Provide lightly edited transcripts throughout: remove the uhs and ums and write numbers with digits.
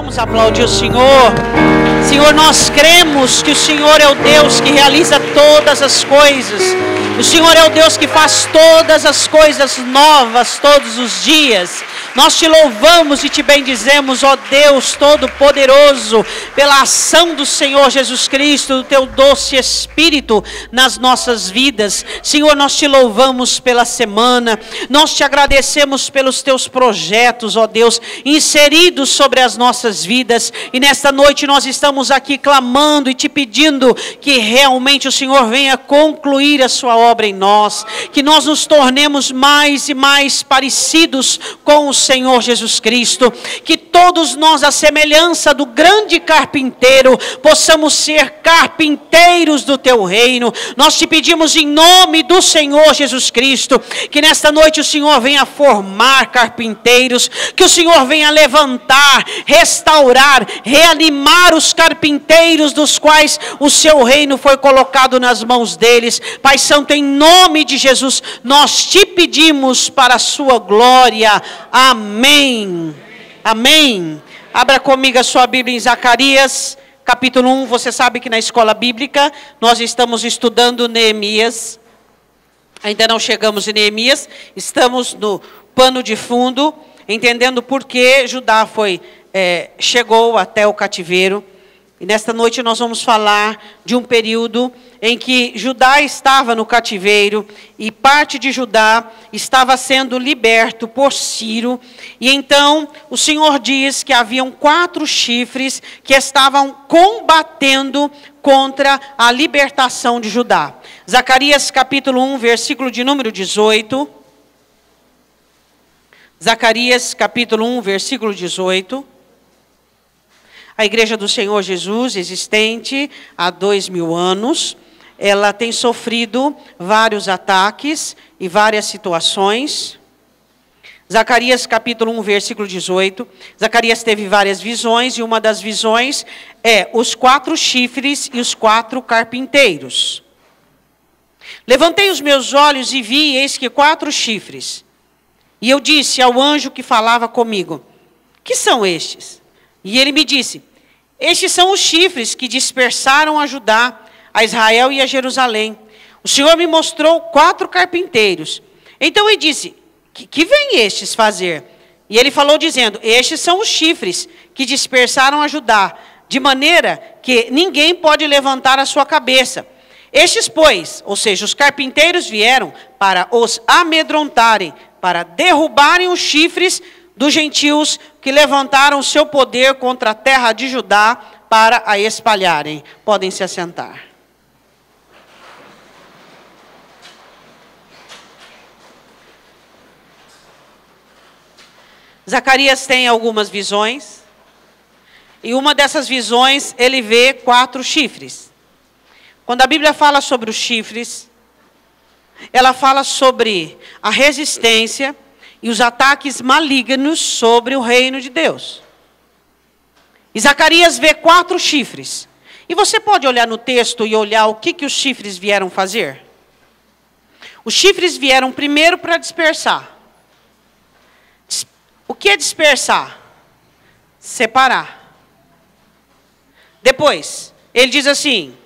Vamos aplaudir o Senhor. Senhor, nós cremos que o Senhor é o Deus que realiza todas as coisas. O Senhor é o Deus que faz todas as coisas novas todos os dias. Nós te louvamos e te bendizemos, ó Deus Todo-Poderoso, pela ação do Senhor Jesus Cristo, do teu doce Espírito nas nossas vidas. Senhor, nós te louvamos pela semana, nós te agradecemos pelos teus projetos, ó Deus, inseridos sobre as nossas vidas. E nesta noite nós estamos aqui clamando e te pedindo que realmente o Senhor venha concluir a sua obra em nós, que nós nos tornemos mais e mais parecidos com o Senhor Jesus Cristo, que todos nós, à semelhança do grande carpinteiro, possamos ser carpinteiros do teu reino. Nós te pedimos em nome do Senhor Jesus Cristo, que nesta noite o Senhor venha formar carpinteiros, que o Senhor venha levantar, restaurar, reanimar os carpinteiros dos quais o seu reino foi colocado nas mãos deles. Pai Santo, em nome de Jesus, nós te pedimos para a sua glória. Amém. Amém. Abra comigo a sua Bíblia em Zacarias, capítulo 1. Você sabe que na escola bíblica nós estamos estudando Neemias. Ainda não chegamos em Neemias, estamos no pano de fundo, entendendo por que Judá chegou até o cativeiro. E nesta noite nós vamos falar de um período em que Judá estava no cativeiro e parte de Judá estava sendo liberto por Ciro. E então o Senhor diz que haviam 4 chifres que estavam combatendo contra a libertação de Judá. Zacarias capítulo 1, versículo de número 18. Zacarias capítulo 1, versículo 18. A Igreja do Senhor Jesus, existente há 2000 anos, ela tem sofrido vários ataques e várias situações. Zacarias capítulo 1, versículo 18. Zacarias teve várias visões e uma das visões é os 4 chifres e os 4 carpinteiros. Levantei os meus olhos e vi, eis que 4 chifres. E eu disse ao anjo que falava comigo: que são estes? E ele me disse: estes são os chifres que dispersaram a Judá, a Israel e a Jerusalém. O Senhor me mostrou 4 carpinteiros. Então ele disse: que vêm estes fazer? E ele falou dizendo: estes são os chifres que dispersaram a Judá, de maneira que ninguém pode levantar a sua cabeça. Estes, pois, ou seja, os carpinteiros vieram para os amedrontarem, para derrubarem os chifres dos gentios que levantaram o seu poder contra a terra de Judá para a espalharem. Podem se assentar. Zacarias tem algumas visões. E uma dessas visões, ele vê 4 chifres. Quando a Bíblia fala sobre os chifres, ela fala sobre a resistência e os ataques malignos sobre o reino de Deus. E Zacarias vê 4 chifres. E você pode olhar no texto e olhar o que os chifres vieram fazer? Os chifres vieram primeiro para dispersar. O que é dispersar? Separar. Depois, ele diz assim: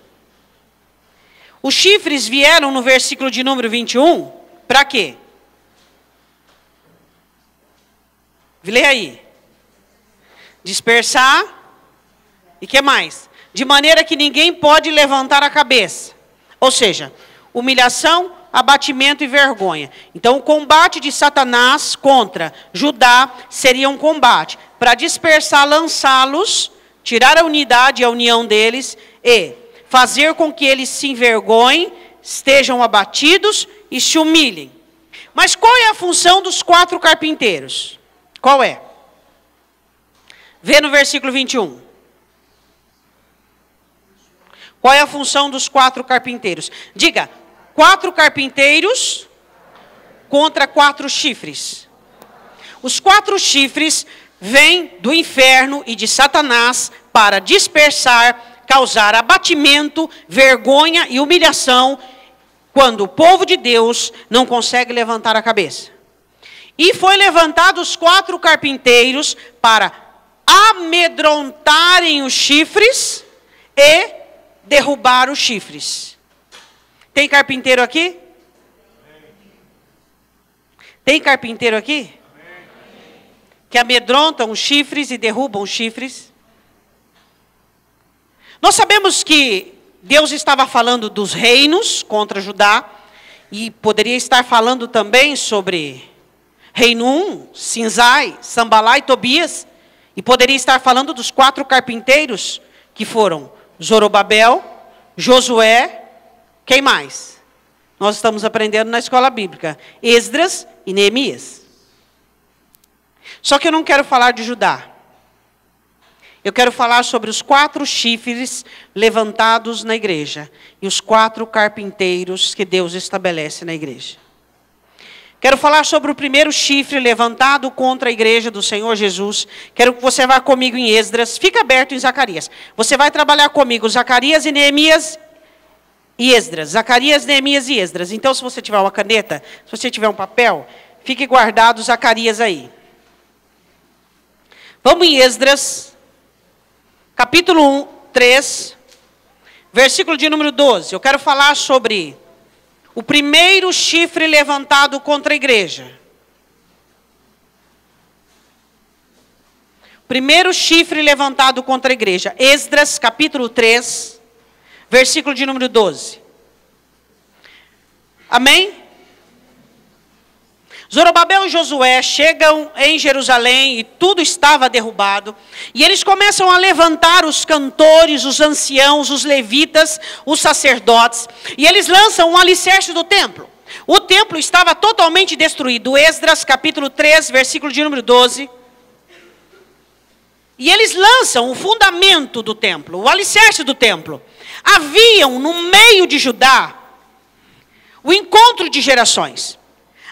os chifres vieram no versículo de número 21, para quê? Lê aí. Dispersar. E que mais? De maneira que ninguém pode levantar a cabeça. Ou seja, humilhação, abatimento e vergonha. Então o combate de Satanás contra Judá seria um combate para dispersar, lançá-los, tirar a unidade e a união deles e fazer com que eles se envergonhem, estejam abatidos e se humilhem. Mas qual é a função dos 4 carpinteiros? Qual é? Vê no versículo 21. Qual é a função dos 4 carpinteiros? Diga: 4 carpinteiros contra 4 chifres. Os 4 chifres vêm do inferno e de Satanás para dispersar, causar abatimento, vergonha e humilhação, quando o povo de Deus não consegue levantar a cabeça. E foi levantado os 4 carpinteiros para amedrontarem os chifres e derrubar os chifres. Tem carpinteiro aqui? Tem carpinteiro aqui? Que amedrontam os chifres e derrubam os chifres? Nós sabemos que Deus estava falando dos reinos contra Judá, e poderia estar falando também sobre Reino 1, Sinzai, Sambalá e Tobias, e poderia estar falando dos 4 carpinteiros, que foram Zorobabel, Josué, quem mais? Nós estamos aprendendo na escola bíblica, Esdras e Neemias. Só que eu não quero falar de Judá. Eu quero falar sobre os 4 chifres levantados na igreja e os 4 carpinteiros que Deus estabelece na igreja. Quero falar sobre o primeiro chifre levantado contra a igreja do Senhor Jesus. Quero que você vá comigo em Esdras. Fica aberto em Zacarias. Você vai trabalhar comigo Zacarias e Neemias e Esdras. Zacarias, Neemias e Esdras. Então, se você tiver uma caneta, se você tiver um papel, fique guardado Zacarias aí. Vamos em Esdras, capítulo 3, versículo de número 12. Eu quero falar sobre o primeiro chifre levantado contra a igreja. Primeiro chifre levantado contra a igreja. Esdras, capítulo 3, versículo de número 12. Amém? Zorobabel e Josué chegam em Jerusalém e tudo estava derrubado. E eles começam a levantar os cantores, os anciãos, os levitas, os sacerdotes. E eles lançam um alicerce do templo. O templo estava totalmente destruído. Esdras, capítulo 3, versículo de número 12. E eles lançam o fundamento do templo, o alicerce do templo. Haviam no meio de Judá o encontro de gerações.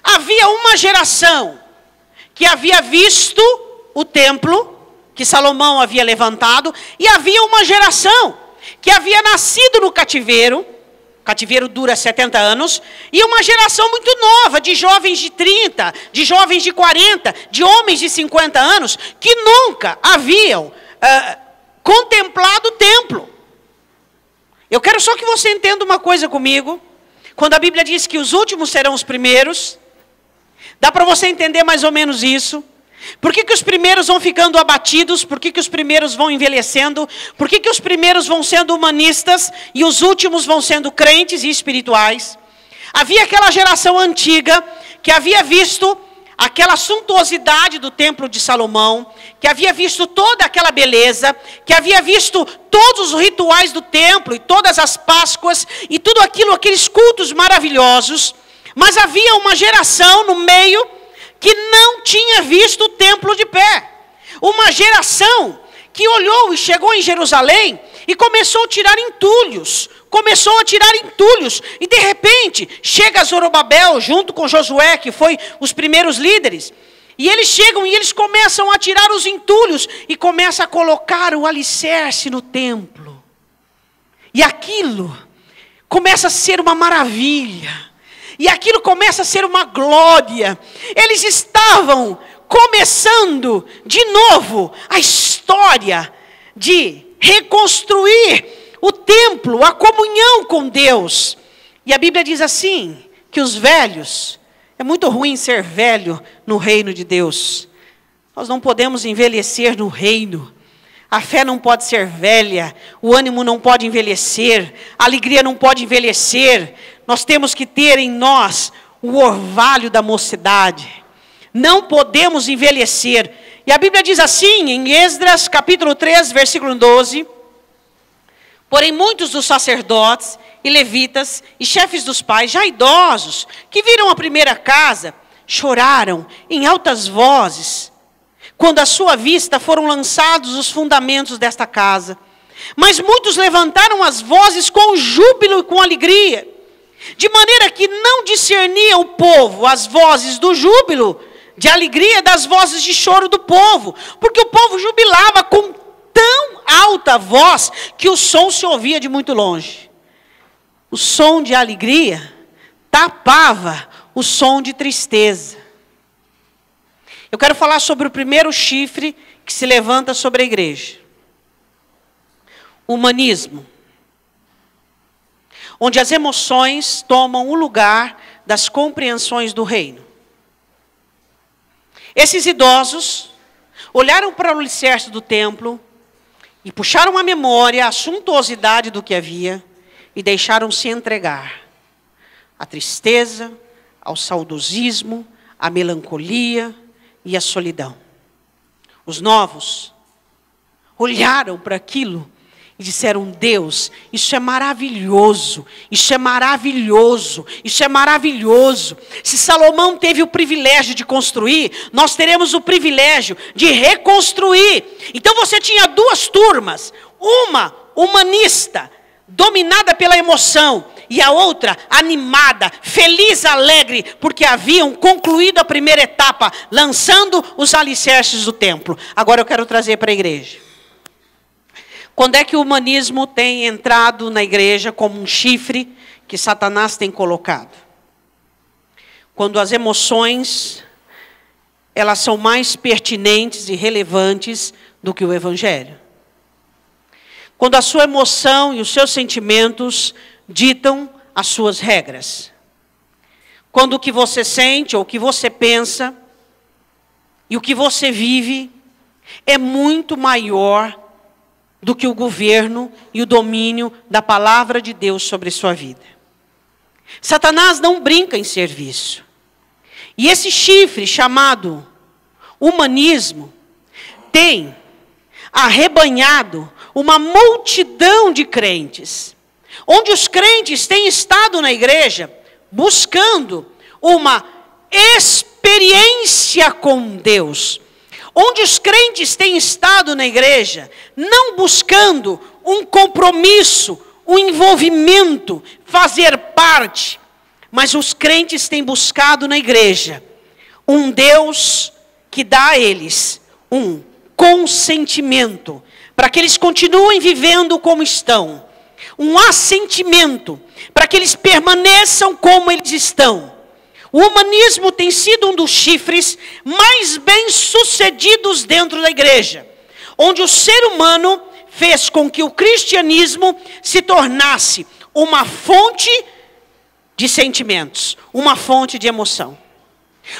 Havia uma geração que havia visto o templo que Salomão havia levantado, e havia uma geração que havia nascido no cativeiro. O cativeiro dura 70 anos, e uma geração muito nova, de jovens de 30, de jovens de 40, de homens de 50 anos, que nunca haviam contemplado o templo. Eu quero só que você entenda uma coisa comigo. Quando a Bíblia diz que os últimos serão os primeiros, dá para você entender mais ou menos isso? Por que os primeiros vão ficando abatidos? Por que os primeiros vão envelhecendo? Por que os primeiros vão sendo humanistas e os últimos vão sendo crentes e espirituais? Havia aquela geração antiga que havia visto aquela suntuosidade do templo de Salomão, que havia visto toda aquela beleza, que havia visto todos os rituais do templo e todas as Páscoas e tudo aquilo, aqueles cultos maravilhosos. Mas havia uma geração no meio que não tinha visto o templo de pé. Uma geração que olhou e chegou em Jerusalém e começou a tirar entulhos. E de repente chega Zorobabel junto com Josué, que foi os primeiros líderes. E eles chegam e eles começam a tirar os entulhos e começam a colocar o alicerce no templo. E aquilo começa a ser uma maravilha. E aquilo começa a ser uma glória. Eles estavam começando de novo a história de reconstruir o templo, a comunhão com Deus. E a Bíblia diz assim, que os velhos, é muito ruim ser velho no reino de Deus. Nós não podemos envelhecer no reino. A fé não pode ser velha, o ânimo não pode envelhecer, a alegria não pode envelhecer. Nós temos que ter em nós o orvalho da mocidade. Não podemos envelhecer. E a Bíblia diz assim, em Esdras, capítulo 3, versículo 12. Porém, muitos dos sacerdotes e levitas e chefes dos pais, já idosos, que viram a primeira casa, choraram em altas vozes, quando à sua vista foram lançados os fundamentos desta casa. Mas muitos levantaram as vozes com júbilo e com alegria, de maneira que não discernia o povo as vozes do júbilo, de alegria, das vozes de choro do povo, porque o povo jubilava com tão alta voz que o som se ouvia de muito longe. O som de alegria tapava o som de tristeza. Eu quero falar sobre o primeiro chifre que se levanta sobre a igreja. Humanismo. Onde as emoções tomam o lugar das compreensões do reino. Esses idosos olharam para o alicerce do templo e puxaram à memória a suntuosidade do que havia e deixaram-se entregar à tristeza, ao saudosismo, à melancolia e à solidão. Os novos olharam para aquilo e disseram: Deus, isso é maravilhoso, isso é maravilhoso, isso é maravilhoso. Se Salomão teve o privilégio de construir, nós teremos o privilégio de reconstruir. Então você tinha duas turmas, uma humanista, dominada pela emoção, e a outra animada, feliz, alegre, porque haviam concluído a primeira etapa, lançando os alicerces do templo. Agora eu quero trazer para a igreja. Quando é que o humanismo tem entrado na igreja como um chifre que Satanás tem colocado? Quando as emoções, elas são mais pertinentes e relevantes do que o evangelho. Quando a sua emoção e os seus sentimentos ditam as suas regras. Quando o que você sente ou o que você pensa e o que você vive é muito maior do que o governo e o domínio da palavra de Deus sobre sua vida. Satanás não brinca em serviço. E esse chifre chamado humanismo tem arrebanhado uma multidão de crentes, onde os crentes têm estado na igreja buscando uma experiência com Deus. Onde os crentes têm estado na igreja, não buscando um compromisso, um envolvimento, fazer parte, mas os crentes têm buscado na igreja um Deus que dá a eles um consentimento, para que eles continuem vivendo como estão, um assentimento, para que eles permaneçam como eles estão. O humanismo tem sido um dos chifres mais bem-sucedidos dentro da igreja, onde o ser humano fez com que o cristianismo se tornasse uma fonte de sentimentos, uma fonte de emoção.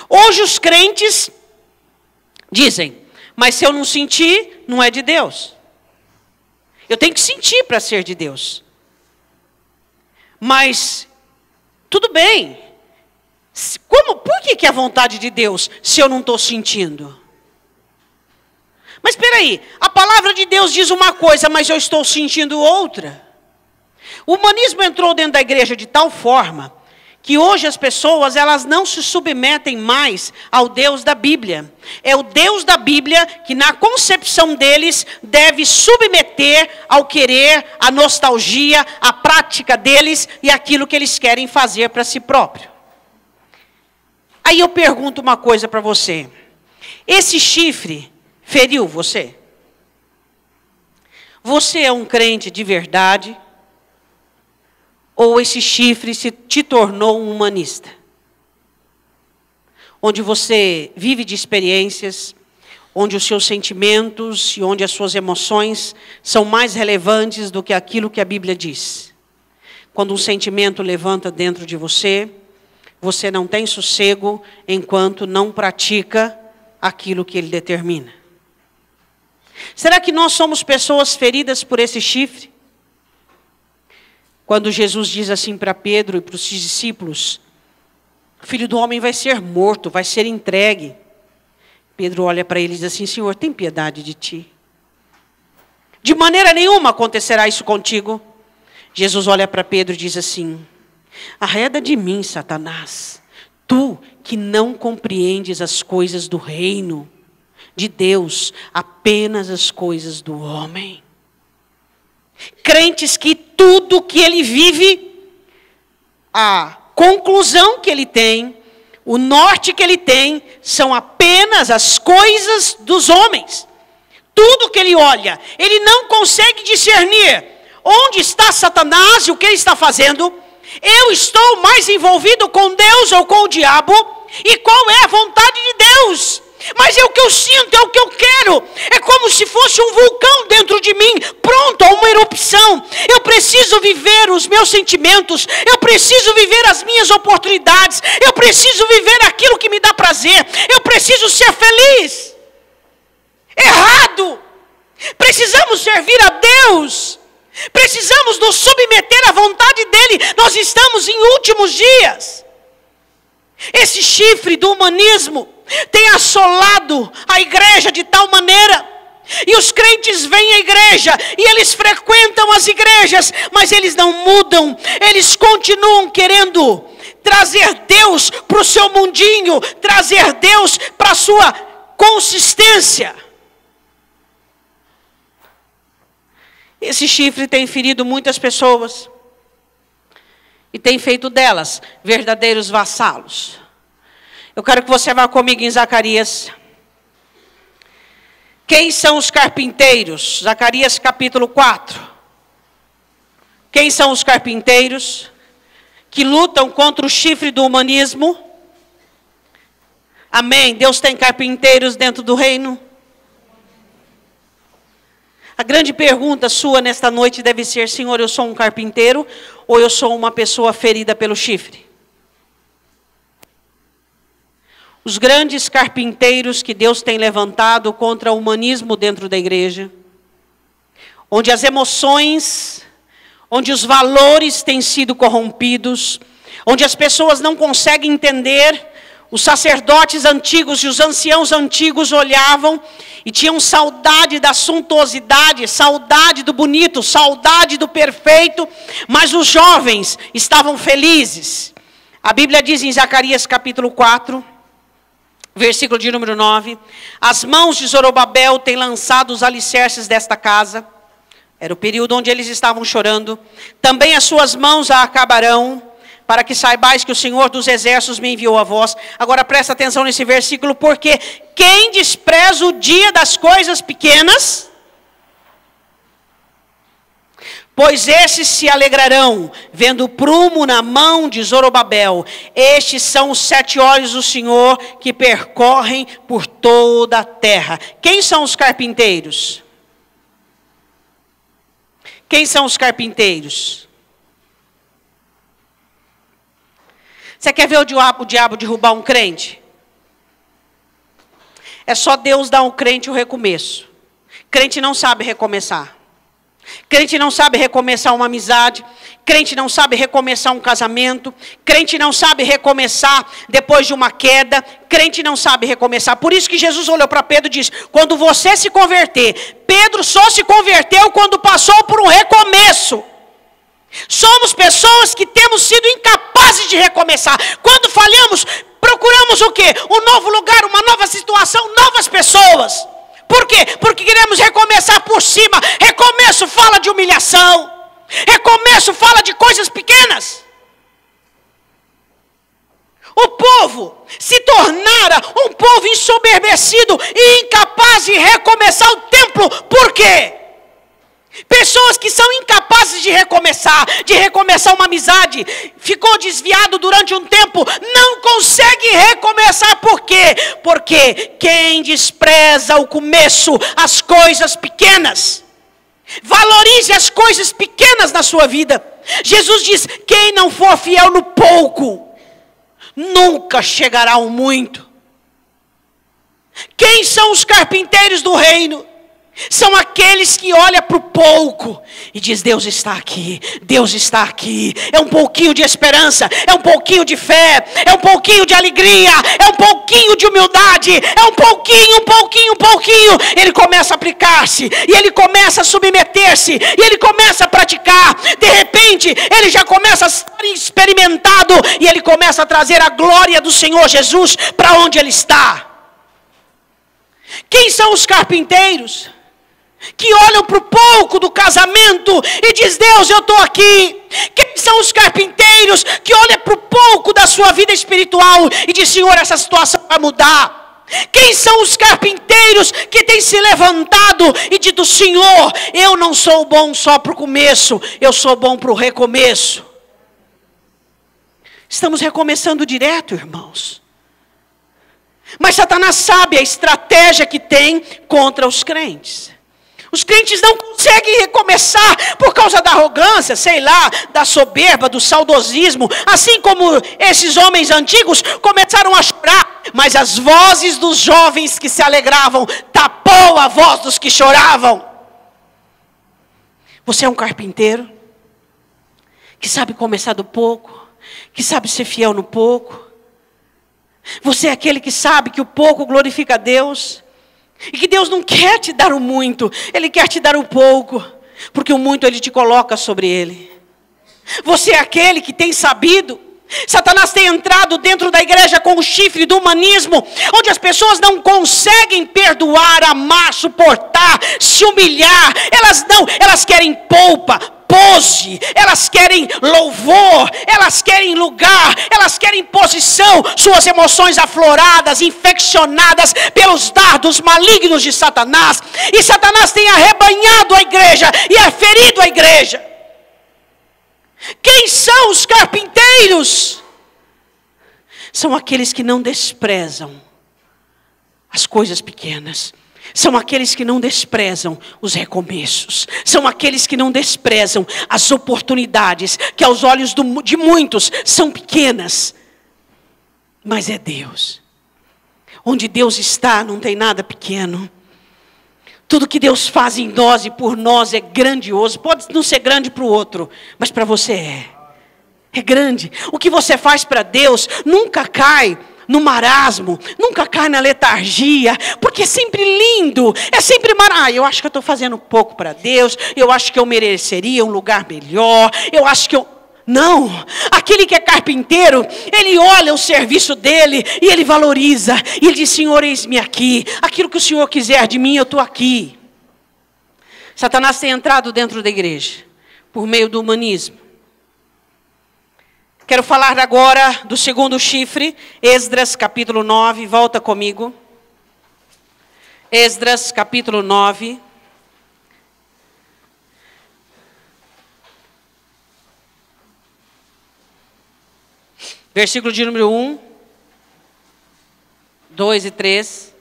Hoje os crentes dizem: mas se eu não sentir, não é de Deus. Eu tenho que sentir para ser de Deus. Mas, tudo bem. Por que é a vontade de Deus se eu não estou sentindo? Mas espera aí, a palavra de Deus diz uma coisa, mas eu estou sentindo outra. O humanismo entrou dentro da igreja de tal forma que hoje as pessoas, elas não se submetem mais ao Deus da Bíblia. É o Deus da Bíblia que na concepção deles deve submeter ao querer, à nostalgia, à prática deles e aquilo que eles querem fazer para si próprio. Aí eu pergunto uma coisa para você. Esse chifre feriu você? Você é um crente de verdade? Ou esse chifre te tornou um humanista? Onde você vive de experiências, onde os seus sentimentos e onde as suas emoções são mais relevantes do que aquilo que a Bíblia diz. Quando um sentimento levanta dentro de você, você não tem sossego enquanto não pratica aquilo que ele determina. Será que nós somos pessoas feridas por esse chifre? Quando Jesus diz assim para Pedro e para os discípulos: o Filho do Homem vai ser morto, vai ser entregue. Pedro olha para ele e diz assim: Senhor, tem piedade de ti. De maneira nenhuma acontecerá isso contigo. Jesus olha para Pedro e diz assim: arreda de mim, Satanás, tu que não compreendes as coisas do reino de Deus, apenas as coisas do homem. Crentes que tudo que ele vive, a conclusão que ele tem, o norte que ele tem, são apenas as coisas dos homens. Tudo que ele olha, ele não consegue discernir onde está Satanás e o que ele está fazendo. Eu estou mais envolvido com Deus ou com o diabo? E qual é a vontade de Deus? Mas é o que eu sinto, é o que eu quero. É como se fosse um vulcão dentro de mim, pronto a uma erupção. Eu preciso viver os meus sentimentos. Eu preciso viver as minhas oportunidades. Eu preciso viver aquilo que me dá prazer. Eu preciso ser feliz. Errado. Precisamos servir a Deus. Precisamos nos submeter à vontade dEle. Nós estamos em últimos dias. Esse chifre do humanismo tem assolado a igreja de tal maneira, e os crentes vêm à igreja, e eles frequentam as igrejas, mas eles não mudam, eles continuam querendo trazer Deus para o seu mundinho, trazer Deus para a sua consistência. Esse chifre tem ferido muitas pessoas, e tem feito delas verdadeiros vassalos. Eu quero que você vá comigo em Zacarias. Quem são os carpinteiros? Zacarias capítulo 4. Quem são os carpinteiros que lutam contra o chifre do humanismo? Amém. Deus tem carpinteiros dentro do reino? A grande pergunta sua nesta noite deve ser: Senhor, eu sou um carpinteiro ou eu sou uma pessoa ferida pelo chifre? Os grandes carpinteiros que Deus tem levantado contra o humanismo dentro da igreja, onde as emoções, onde os valores têm sido corrompidos, onde as pessoas não conseguem entender. Os sacerdotes antigos e os anciãos antigos olhavam e tinham saudade da suntuosidade, saudade do bonito, saudade do perfeito, mas os jovens estavam felizes. A Bíblia diz em Zacarias capítulo 4, versículo de número 9, as mãos de Zorobabel têm lançado os alicerces desta casa. Era o período onde eles estavam chorando. Também as suas mãos a acabarão, para que saibais que o Senhor dos exércitos me enviou a vós. Agora presta atenção nesse versículo, porque quem despreza o dia das coisas pequenas, pois esses se alegrarão, vendo o prumo na mão de Zorobabel. Estes são os 7 olhos do Senhor, que percorrem por toda a terra. Quem são os carpinteiros? Quem são os carpinteiros? Você quer ver o diabo derrubar um crente? É só Deus dar ao crente o recomeço. Crente não sabe recomeçar. Crente não sabe recomeçar uma amizade. Crente não sabe recomeçar um casamento. Crente não sabe recomeçar depois de uma queda. Crente não sabe recomeçar. Por isso que Jesus olhou para Pedro e disse: quando você se converter, Pedro só se converteu quando passou por um recomeço. Somos pessoas que temos sido incapazes de recomeçar. Quando falhamos, procuramos o quê? Um novo lugar, uma nova situação, novas pessoas. Por quê? Porque queremos recomeçar por cima. Recomeço fala de humilhação. Recomeço fala de coisas pequenas. O povo se tornara um povo ensoberbecido e incapaz de recomeçar o templo. Por quê? Pessoas que são incapazes de recomeçar uma amizade, ficou desviado durante um tempo, não consegue recomeçar. Por quê? Porque quem despreza o começo, as coisas pequenas, valorize as coisas pequenas na sua vida. Jesus diz: quem não for fiel no pouco, nunca chegará ao muito. Quem são os carpinteiros do reino? São aqueles que olham para o pouco e diz: Deus está aqui, Deus está aqui. É um pouquinho de esperança, é um pouquinho de fé, é um pouquinho de alegria, é um pouquinho de humildade, é um pouquinho. Ele começa a aplicar-se, e ele começa a submeter-se, e ele começa a praticar. De repente, ele já começa a estar experimentado, e ele começa a trazer a glória do Senhor Jesus para onde ele está. Quem são os carpinteiros que olham para o pouco do casamento e diz: Deus, eu estou aqui? Quem são os carpinteiros que olham para o pouco da sua vida espiritual e diz: Senhor, essa situação vai mudar? Quem são os carpinteiros que têm se levantado e dito: Senhor, eu não sou bom só para o começo, eu sou bom para o recomeço? Estamos recomeçando direto, irmãos. Mas Satanás sabe a estratégia que tem contra os crentes. Os crentes não conseguem recomeçar por causa da arrogância, sei lá, da soberba, do saudosismo. Assim como esses homens antigos começaram a chorar, mas as vozes dos jovens que se alegravam tapou a voz dos que choravam. Você é um carpinteiro que sabe começar do pouco, que sabe ser fiel no pouco. Você é aquele que sabe que o pouco glorifica a Deus. E que Deus não quer te dar o muito, Ele quer te dar o pouco, porque o muito Ele te coloca sobre Ele. Você é aquele que tem sabido. Satanás tem entrado dentro da igreja com o chifre do humanismo, onde as pessoas não conseguem perdoar, amar, suportar, se humilhar. Elas querem polpa, pose, elas querem louvor, elas querem lugar, elas querem posição, suas emoções afloradas, infeccionadas pelos dardos malignos de Satanás. E Satanás tem arrebanhado a igreja e ferido a igreja. Quem são os carpinteiros? São aqueles que não desprezam as coisas pequenas. São aqueles que não desprezam os recomeços. São aqueles que não desprezam as oportunidades, que aos olhos de muitos são pequenas. Mas é Deus. Onde Deus está, não tem nada pequeno. Tudo que Deus faz em nós e por nós é grandioso. Pode não ser grande para o outro, mas para você é. É grande. O que você faz para Deus nunca cai no marasmo, nunca cai na letargia, porque é sempre lindo, é sempre maravilhoso. Eu acho que eu estou fazendo pouco para Deus, eu acho que eu mereceria um lugar melhor, eu acho que eu... Não, aquele que é carpinteiro, ele olha o serviço dele e ele valoriza. E ele diz, Senhor, eis-me aqui. Aquilo que o Senhor quiser de mim, eu estou aqui. Satanás tem entrado dentro da igreja, por meio do humanismo. Quero falar agora do segundo chifre, Esdras capítulo 9, volta comigo. Esdras capítulo 9. Versículo de número 1, 2 e 3.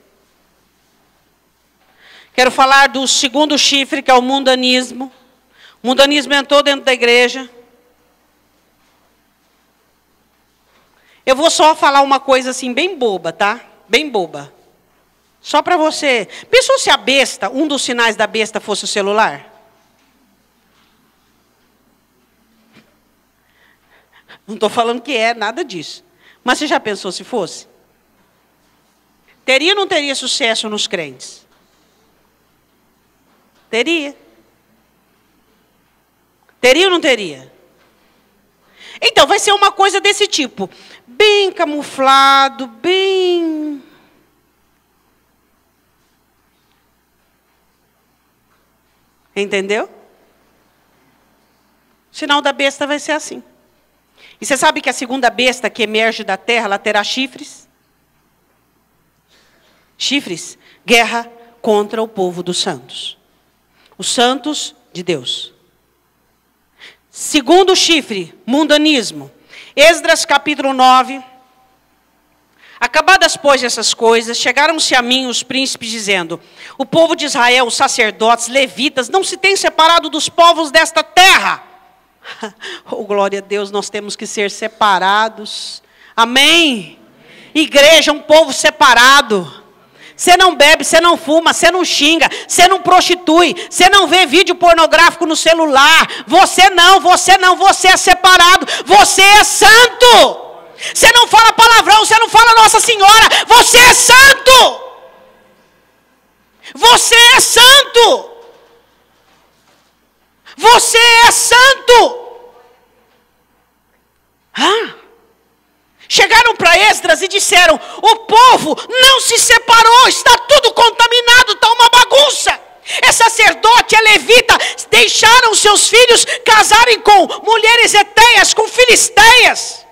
Quero falar do segundo chifre, que é o mundanismo. O mundanismo entrou dentro da igreja. Eu vou só falar uma coisa assim, bem boba, tá? Bem boba. Só para você. Pensou se a besta, um dos sinais da besta fosse o celular? Não estou falando que é nada disso. Mas você já pensou se fosse? Teria ou não teria sucesso nos crentes? Teria. Teria ou não teria? Então, vai ser uma coisa desse tipo. Bem camuflado, bem... Entendeu? O sinal da besta vai ser assim. E você sabe que a segunda besta que emerge da terra, ela terá chifres? Chifres, guerra contra o povo dos santos. Os santos de Deus. Segundo chifre, mundanismo. Esdras capítulo 9. Acabadas, pois, essas coisas, chegaram-se a mim os príncipes, dizendo: o povo de Israel, os sacerdotes, levitas, não se tem separado dos povos desta terra. Oh, glória a Deus, nós temos que ser separados. Amém? Igreja, um povo separado. Você não bebe, você não fuma, você não xinga, você não prostitui, você não vê vídeo pornográfico no celular. Você é separado. Você é santo. Você não fala palavrão, você não fala Nossa Senhora. Você é santo. Você é santo. Você é santo. Chegaram para Esdras e disseram: o povo não se separou, está tudo contaminado, está uma bagunça. É sacerdote, é levita, deixaram seus filhos casarem com mulheres hetéias, com filisteias.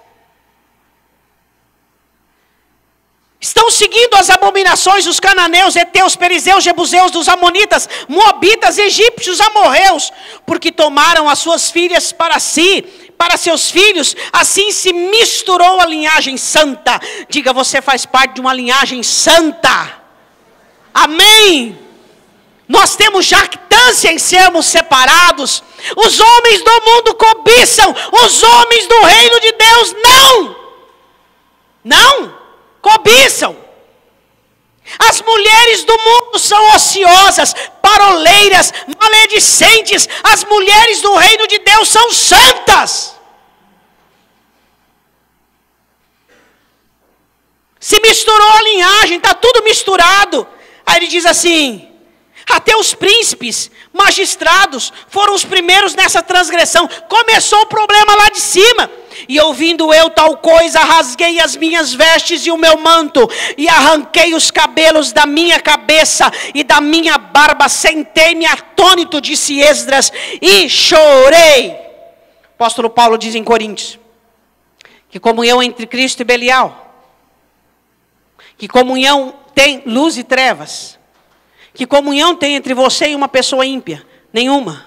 Estão seguindo as abominações dos cananeus, heteus, perizeus, jebuseus, dos amonitas, moabitas, egípcios, amorreus, porque tomaram as suas filhas para si, para seus filhos, assim se misturou a linhagem santa. Diga, você faz parte de uma linhagem santa. Amém. Nós temos jactância em sermos separados. Os homens do mundo cobiçam, os homens do reino de Deus não cobiçam. As mulheres do mundo são ociosas, paroleiras, maledicentes. As mulheres do reino de Deus são santas. Se misturou a linhagem, está tudo misturado. Aí ele diz assim: até os príncipes, magistrados, foram os primeiros nessa transgressão. Começou o problema lá de cima. E ouvindo eu tal coisa, rasguei as minhas vestes e o meu manto, e arranquei os cabelos da minha cabeça e da minha barba, sentei-me atônito, disse Esdras, e chorei. O apóstolo Paulo diz em Coríntios, que comunhão entre Cristo e Belial, que comunhão tem luz e trevas, que comunhão tem entre você e uma pessoa ímpia? Nenhuma.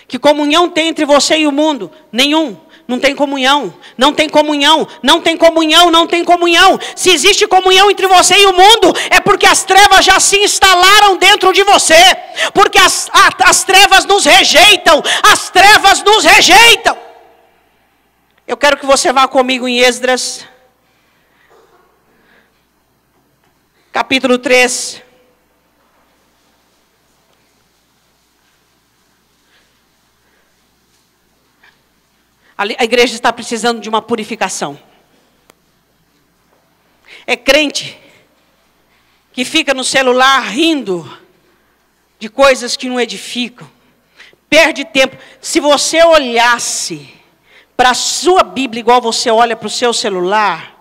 Que comunhão tem entre você e o mundo? Nenhum. Não tem comunhão, não tem comunhão, não tem comunhão, não tem comunhão. Se existe comunhão entre você e o mundo, é porque as trevas já se instalaram dentro de você. Porque as trevas nos rejeitam, as trevas nos rejeitam. Eu quero que você vá comigo em Esdras, capítulo 3. A igreja está precisando de uma purificação. É crente que fica no celular rindo de coisas que não edificam. Perde tempo. Se você olhasse para a sua Bíblia igual você olha para o seu celular,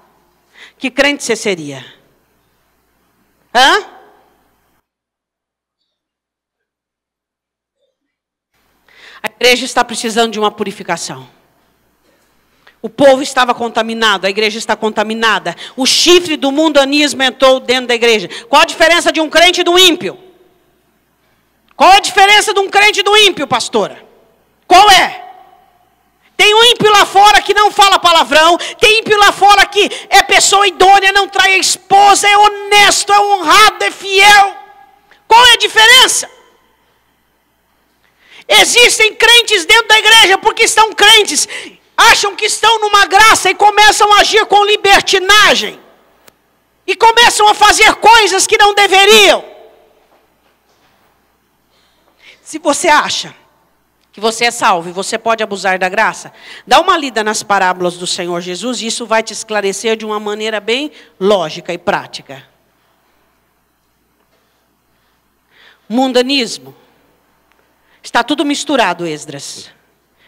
que crente você seria? Hã? A igreja está precisando de uma purificação. O povo estava contaminado, a igreja está contaminada. O chifre do mundanismo entrou dentro da igreja. Qual a diferença de um crente e do ímpio? Qual a diferença de um crente e do ímpio, pastora? Qual é? Tem um ímpio lá fora que não fala palavrão. Tem ímpio lá fora que é pessoa idônea, não trai a esposa, é honesto, é honrado, é fiel. Qual é a diferença? Existem crentes dentro da igreja porque estão crentes, acham que estão numa graça e começam a agir com libertinagem. E começam a fazer coisas que não deveriam. Se você acha que você é salvo e você pode abusar da graça, dá uma lida nas parábolas do Senhor Jesus e isso vai te esclarecer de uma maneira bem lógica e prática. Mundanismo. Está tudo misturado, Esdras.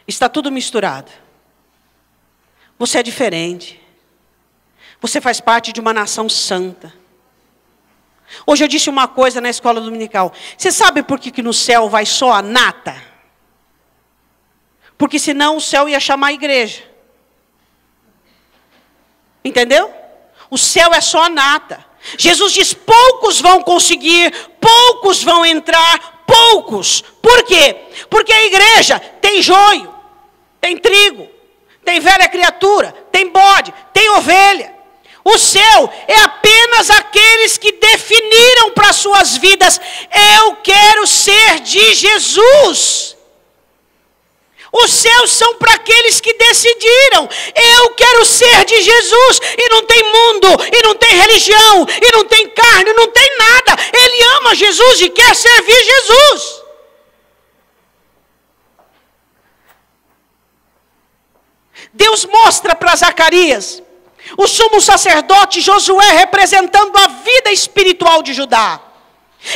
Está tudo misturado. Você é diferente. Você faz parte de uma nação santa. Hoje eu disse uma coisa na escola dominical. Você sabe por que no céu vai só a nata? Porque senão o céu ia chamar a igreja. Entendeu? O céu é só a nata. Jesus diz, poucos vão conseguir, poucos vão entrar, poucos. Por quê? Porque a igreja tem joio, tem trigo, tem velha criatura, tem bode, tem ovelha. O céu é apenas aqueles que definiram para suas vidas, eu quero ser de Jesus. Os céus são para aqueles que decidiram, eu quero ser de Jesus. E não tem mundo, e não tem religião, e não tem carne, não tem nada. Ele ama Jesus e quer servir Jesus. Deus mostra para Zacarias o sumo sacerdote Josué representando a vida espiritual de Judá.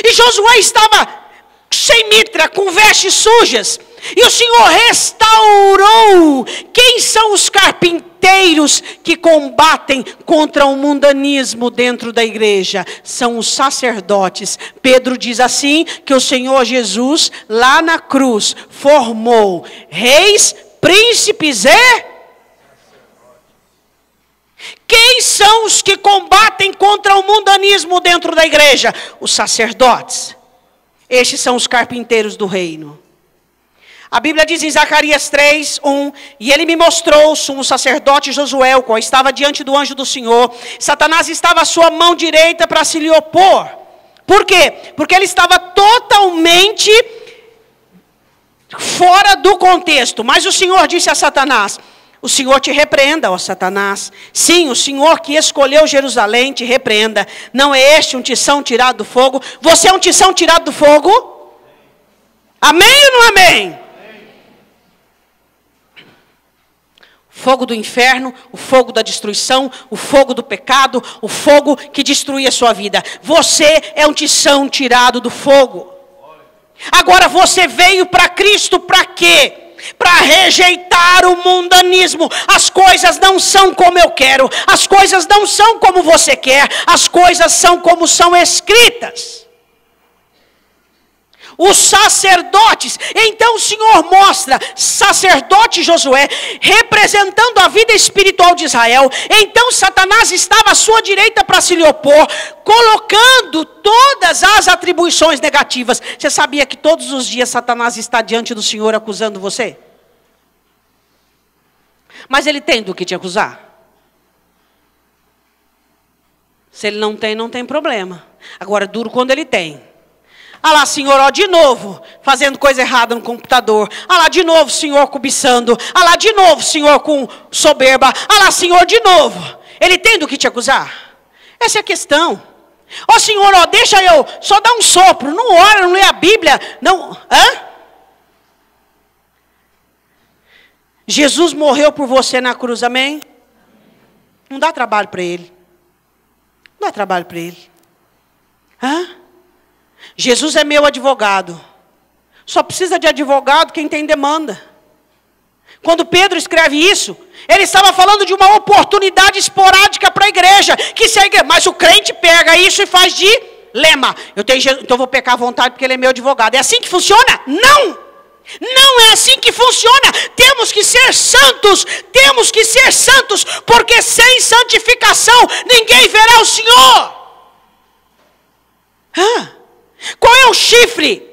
E Josué estava sem mitra, com vestes sujas. E o Senhor restaurou. Quem são os carpinteiros que combatem contra o mundanismo dentro da igreja? São os sacerdotes. Pedro diz assim, que o Senhor Jesus lá na cruz formou reis, príncipes e... Quem são os que combatem contra o mundanismo dentro da igreja? Os sacerdotes. Estes são os carpinteiros do reino. A Bíblia diz em Zacarias 3:1, e ele me mostrou o sumo sacerdote Josué, o qual estava diante do anjo do Senhor. Satanás estava à sua mão direita para se lhe opor. Por quê? Porque ele estava totalmente fora do contexto. Mas o Senhor disse a Satanás: o Senhor te repreenda, ó Satanás. Sim, o Senhor que escolheu Jerusalém te repreenda. Não é este um tição tirado do fogo? Você é um tição tirado do fogo? Amém ou não amém? Fogo do inferno, o fogo da destruição, o fogo do pecado, o fogo que destruía a sua vida. Você é um tição tirado do fogo. Agora você veio para Cristo para quê? Para rejeitar o mundanismo. As coisas não são como eu quero, as coisas não são como você quer, as coisas são como são escritas. Os sacerdotes, então o Senhor mostra sacerdote Josué representando a vida espiritual de Israel. Então Satanás estava à sua direita para se lhe opor, colocando todas as atribuições negativas. Você sabia que todos os dias Satanás está diante do Senhor acusando você? Mas ele tem do que te acusar. Se ele não tem problema. Agora, duro quando ele tem. Ah lá, Senhor, ó, de novo, fazendo coisa errada no computador. Ah lá, de novo, Senhor, cobiçando. Ah lá, de novo, Senhor, com soberba. Ah lá, Senhor, de novo. Ele tem do que te acusar? Essa é a questão. Ó, Senhor, ó, deixa eu só dar um sopro. Não ora, não lê a Bíblia. Não, Jesus morreu por você na cruz, amém? Não dá trabalho para ele. Não dá trabalho para ele. Jesus é meu advogado. Só precisa de advogado quem tem demanda. Quando Pedro escreve isso, ele estava falando de uma oportunidade esporádica para a igreja. Mas o crente pega isso e faz de lema. Então eu vou pecar à vontade porque ele é meu advogado. É assim que funciona? Não! Não é assim que funciona. Temos que ser santos. Temos que ser santos. Porque sem santificação ninguém verá o Senhor. Qual é o chifre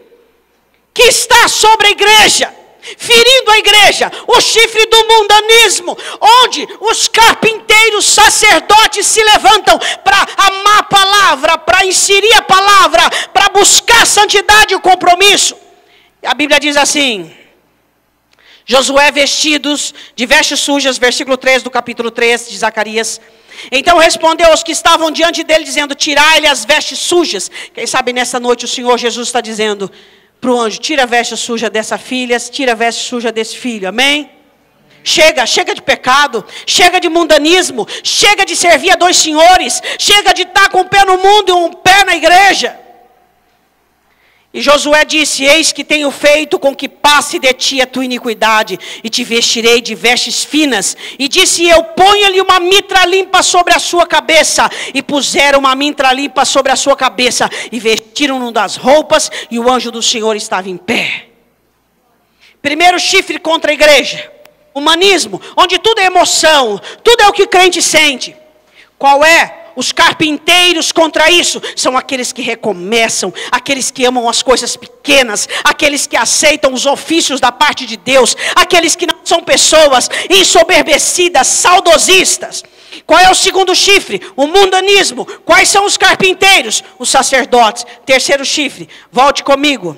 que está sobre a igreja, ferindo a igreja? O chifre do mundanismo, onde os carpinteiros sacerdotes se levantam para amar a palavra, para inserir a palavra, para buscar santidade e o compromisso. A Bíblia diz assim: Josué vestidos de vestes sujas, versículo 3 do capítulo 3 de Zacarias. Então respondeu aos que estavam diante dele, dizendo: tirai-lhe as vestes sujas. Quem sabe nessa noite o Senhor Jesus está dizendo para o anjo: tira a veste suja dessa filha, tira a veste suja desse filho, amém? Chega de pecado, chega de mundanismo, chega de servir a dois senhores, chega de estar com um pé no mundo e um pé na igreja. E Josué disse: eis que tenho feito com que passe de ti a tua iniquidade, e te vestirei de vestes finas. E disse eu: ponha-lhe uma mitra limpa sobre a sua cabeça. E puseram uma mitra limpa sobre a sua cabeça, e vestiram-no das roupas, e o anjo do Senhor estava em pé. Primeiro chifre contra a igreja: humanismo, onde tudo é emoção, tudo é o que o crente sente. Qual é? Os carpinteiros contra isso são aqueles que recomeçam, aqueles que amam as coisas pequenas, aqueles que aceitam os ofícios da parte de Deus, aqueles que não são pessoas ensoberbecidas, saudosistas. Qual é o segundo chifre? O mundanismo. Quais são os carpinteiros? Os sacerdotes. Terceiro chifre, volte comigo.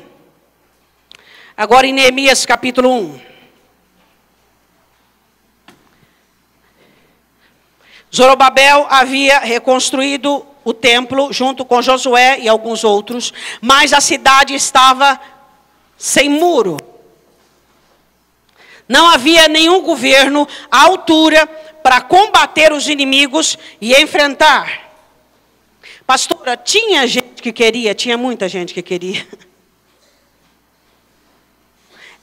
Agora em Neemias capítulo 1. Zorobabel havia reconstruído o templo junto com Josué e alguns outros, mas a cidade estava sem muro. Não havia nenhum governo à altura para combater os inimigos e enfrentar. Pastora, tinha gente que queria, tinha muita gente que queria.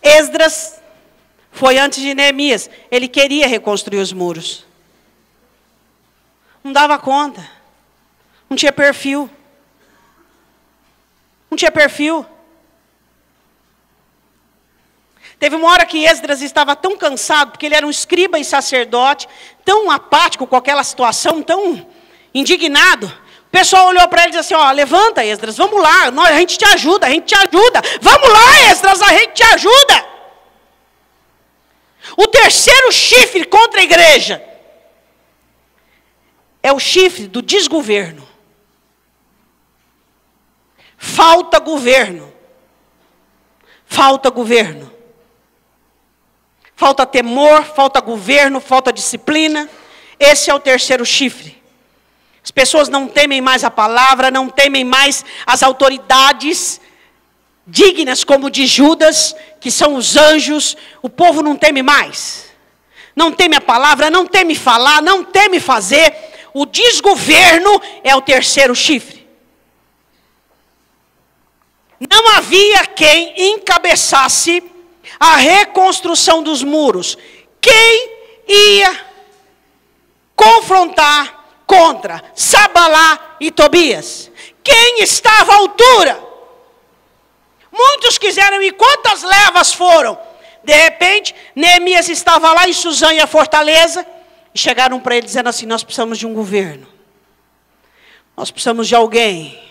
Esdras foi antes de Neemias, ele queria reconstruir os muros. Não dava conta. Não tinha perfil. Não tinha perfil. Teve uma hora que Esdras estava tão cansado, porque ele era um escriba e sacerdote, tão apático com aquela situação, tão indignado. O pessoal olhou para ele e disse assim: ó, levanta, Esdras, vamos lá, a gente te ajuda, Vamos lá, Esdras, a gente te ajuda. O terceiro chifre contra a igreja é o chifre do desgoverno. Falta governo. Falta governo. Falta temor, falta governo, falta disciplina. Esse é o terceiro chifre. As pessoas não temem mais a palavra, não temem mais as autoridades dignas como de Judas, que são os anjos. O povo não teme mais. Não teme a palavra, não teme falar, não teme fazer. O desgoverno é o terceiro chifre. Não havia quem encabeçasse a reconstrução dos muros. Quem ia confrontar contra Sanballat e Tobias? Quem estava à altura? Muitos quiseram ir. Quantas levas foram? De repente, Neemias estava lá em Suzã, a fortaleza, e chegaram para ele dizendo assim: nós precisamos de um governo. Nós precisamos de alguém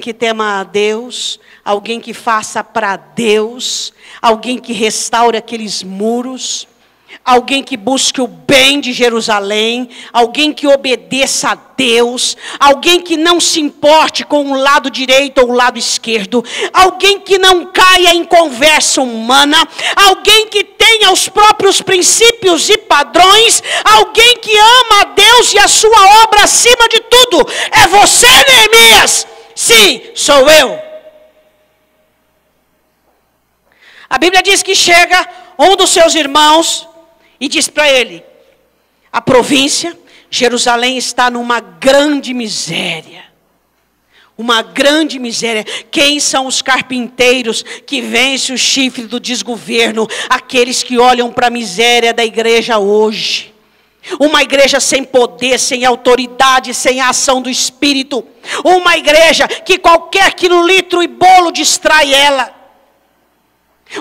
que tema a Deus, alguém que faça para Deus, alguém que restaure aqueles muros, alguém que busque o bem de Jerusalém, alguém que obedeça a Deus, alguém que não se importe com o lado direito ou o lado esquerdo, alguém que não caia em conversa humana, alguém que tenha os próprios princípios e padrões, alguém que ama a Deus e a sua obra acima de tudo. É você, Neemias? Sim, sou eu. A Bíblia diz que chega um dos seus irmãos e diz para ele: a província, Jerusalém, está numa grande miséria. Uma grande miséria. Quem são os carpinteiros que vencem o chifre do desgoverno? Aqueles que olham para a miséria da igreja hoje. Uma igreja sem poder, sem autoridade, sem a ação do Espírito. Uma igreja que qualquer quilolitro e bolo distrai ela.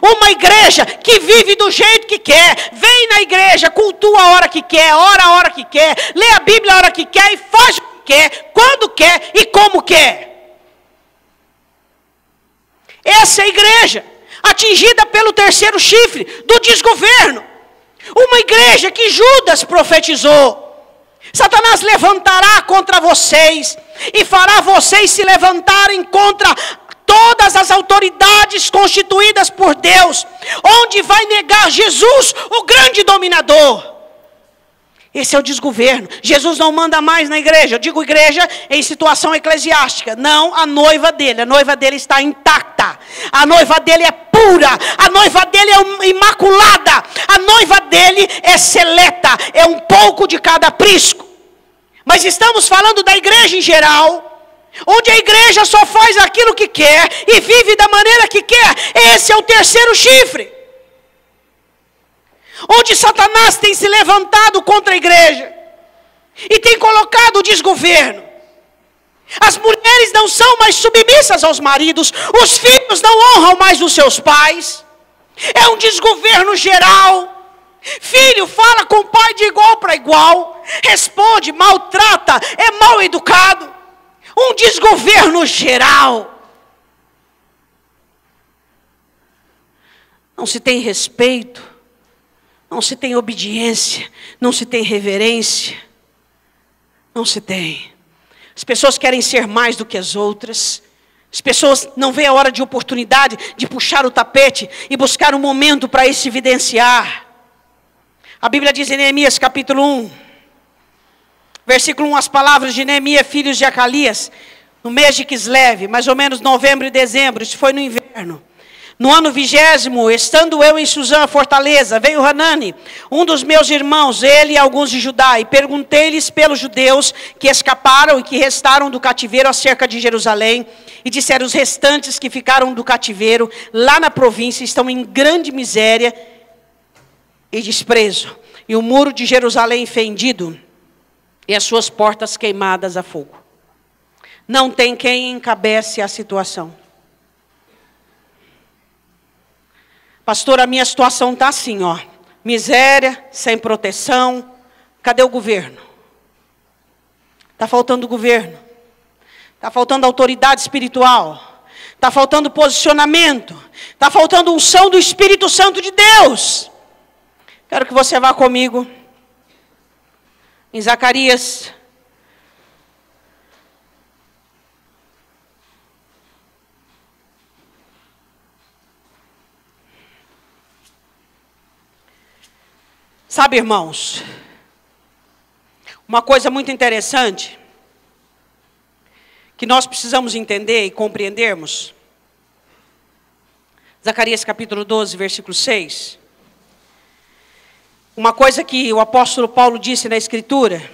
Uma igreja que vive do jeito que quer. Vem na igreja, cultua a hora que quer, ora a hora que quer, lê a Bíblia a hora que quer e faz o que quer, quando quer e como quer. Essa é a igreja atingida pelo terceiro chifre do desgoverno. Uma igreja que Judas profetizou: Satanás levantará contra vocês e fará vocês se levantarem contra todas as autoridades constituídas por Deus, onde vai negar Jesus, o grande dominador. Esse é o desgoverno. Jesus não manda mais na igreja. Eu digo igreja em situação eclesiástica. Não a noiva dele. A noiva dele está intacta. A noiva dele é pura. A noiva dele é imaculada. A noiva dele é seleta. É um pouco de cada aprisco. Mas estamos falando da igreja em geral, onde a igreja só faz aquilo que quer e vive da maneira que quer. Esse é o terceiro chifre. Onde Satanás tem se levantado contra a igreja e tem colocado o desgoverno. As mulheres não são mais submissas aos maridos, os filhos não honram mais os seus pais. É um desgoverno geral. Filho fala com o pai de igual para igual, responde, maltrata, é mal educado. Um desgoverno geral. Não se tem respeito, não se tem obediência, não se tem reverência, não se tem. As pessoas querem ser mais do que as outras. As pessoas não veem a hora de oportunidade de puxar o tapete e buscar um momento para se evidenciar. A Bíblia diz em Neemias capítulo 1, versículo 1, as palavras de Neemias, filhos de Acalias, no mês de Quisleve, mais ou menos novembro e dezembro, isso foi no inverno. No ano 20º, estando eu em Suzã, fortaleza, veio Hanani, um dos meus irmãos, ele e alguns de Judá, e perguntei-lhes pelos judeus que escaparam e que restaram do cativeiro acerca de Jerusalém, e disseram: os restantes que ficaram do cativeiro, lá na província, estão em grande miséria e desprezo, e o muro de Jerusalém fendido, e as suas portas queimadas a fogo. Não tem quem encabece a situação. Pastor, a minha situação está assim, ó. Miséria, sem proteção. Cadê o governo? Está faltando governo. Está faltando autoridade espiritual. Está faltando posicionamento. Está faltando unção do Espírito Santo de Deus. Quero que você vá comigo em Zacarias. Sabe, irmãos, uma coisa muito interessante que nós precisamos entender e compreendermos. Zacarias capítulo 12, versículo 6. Uma coisa que o apóstolo Paulo disse na Escritura: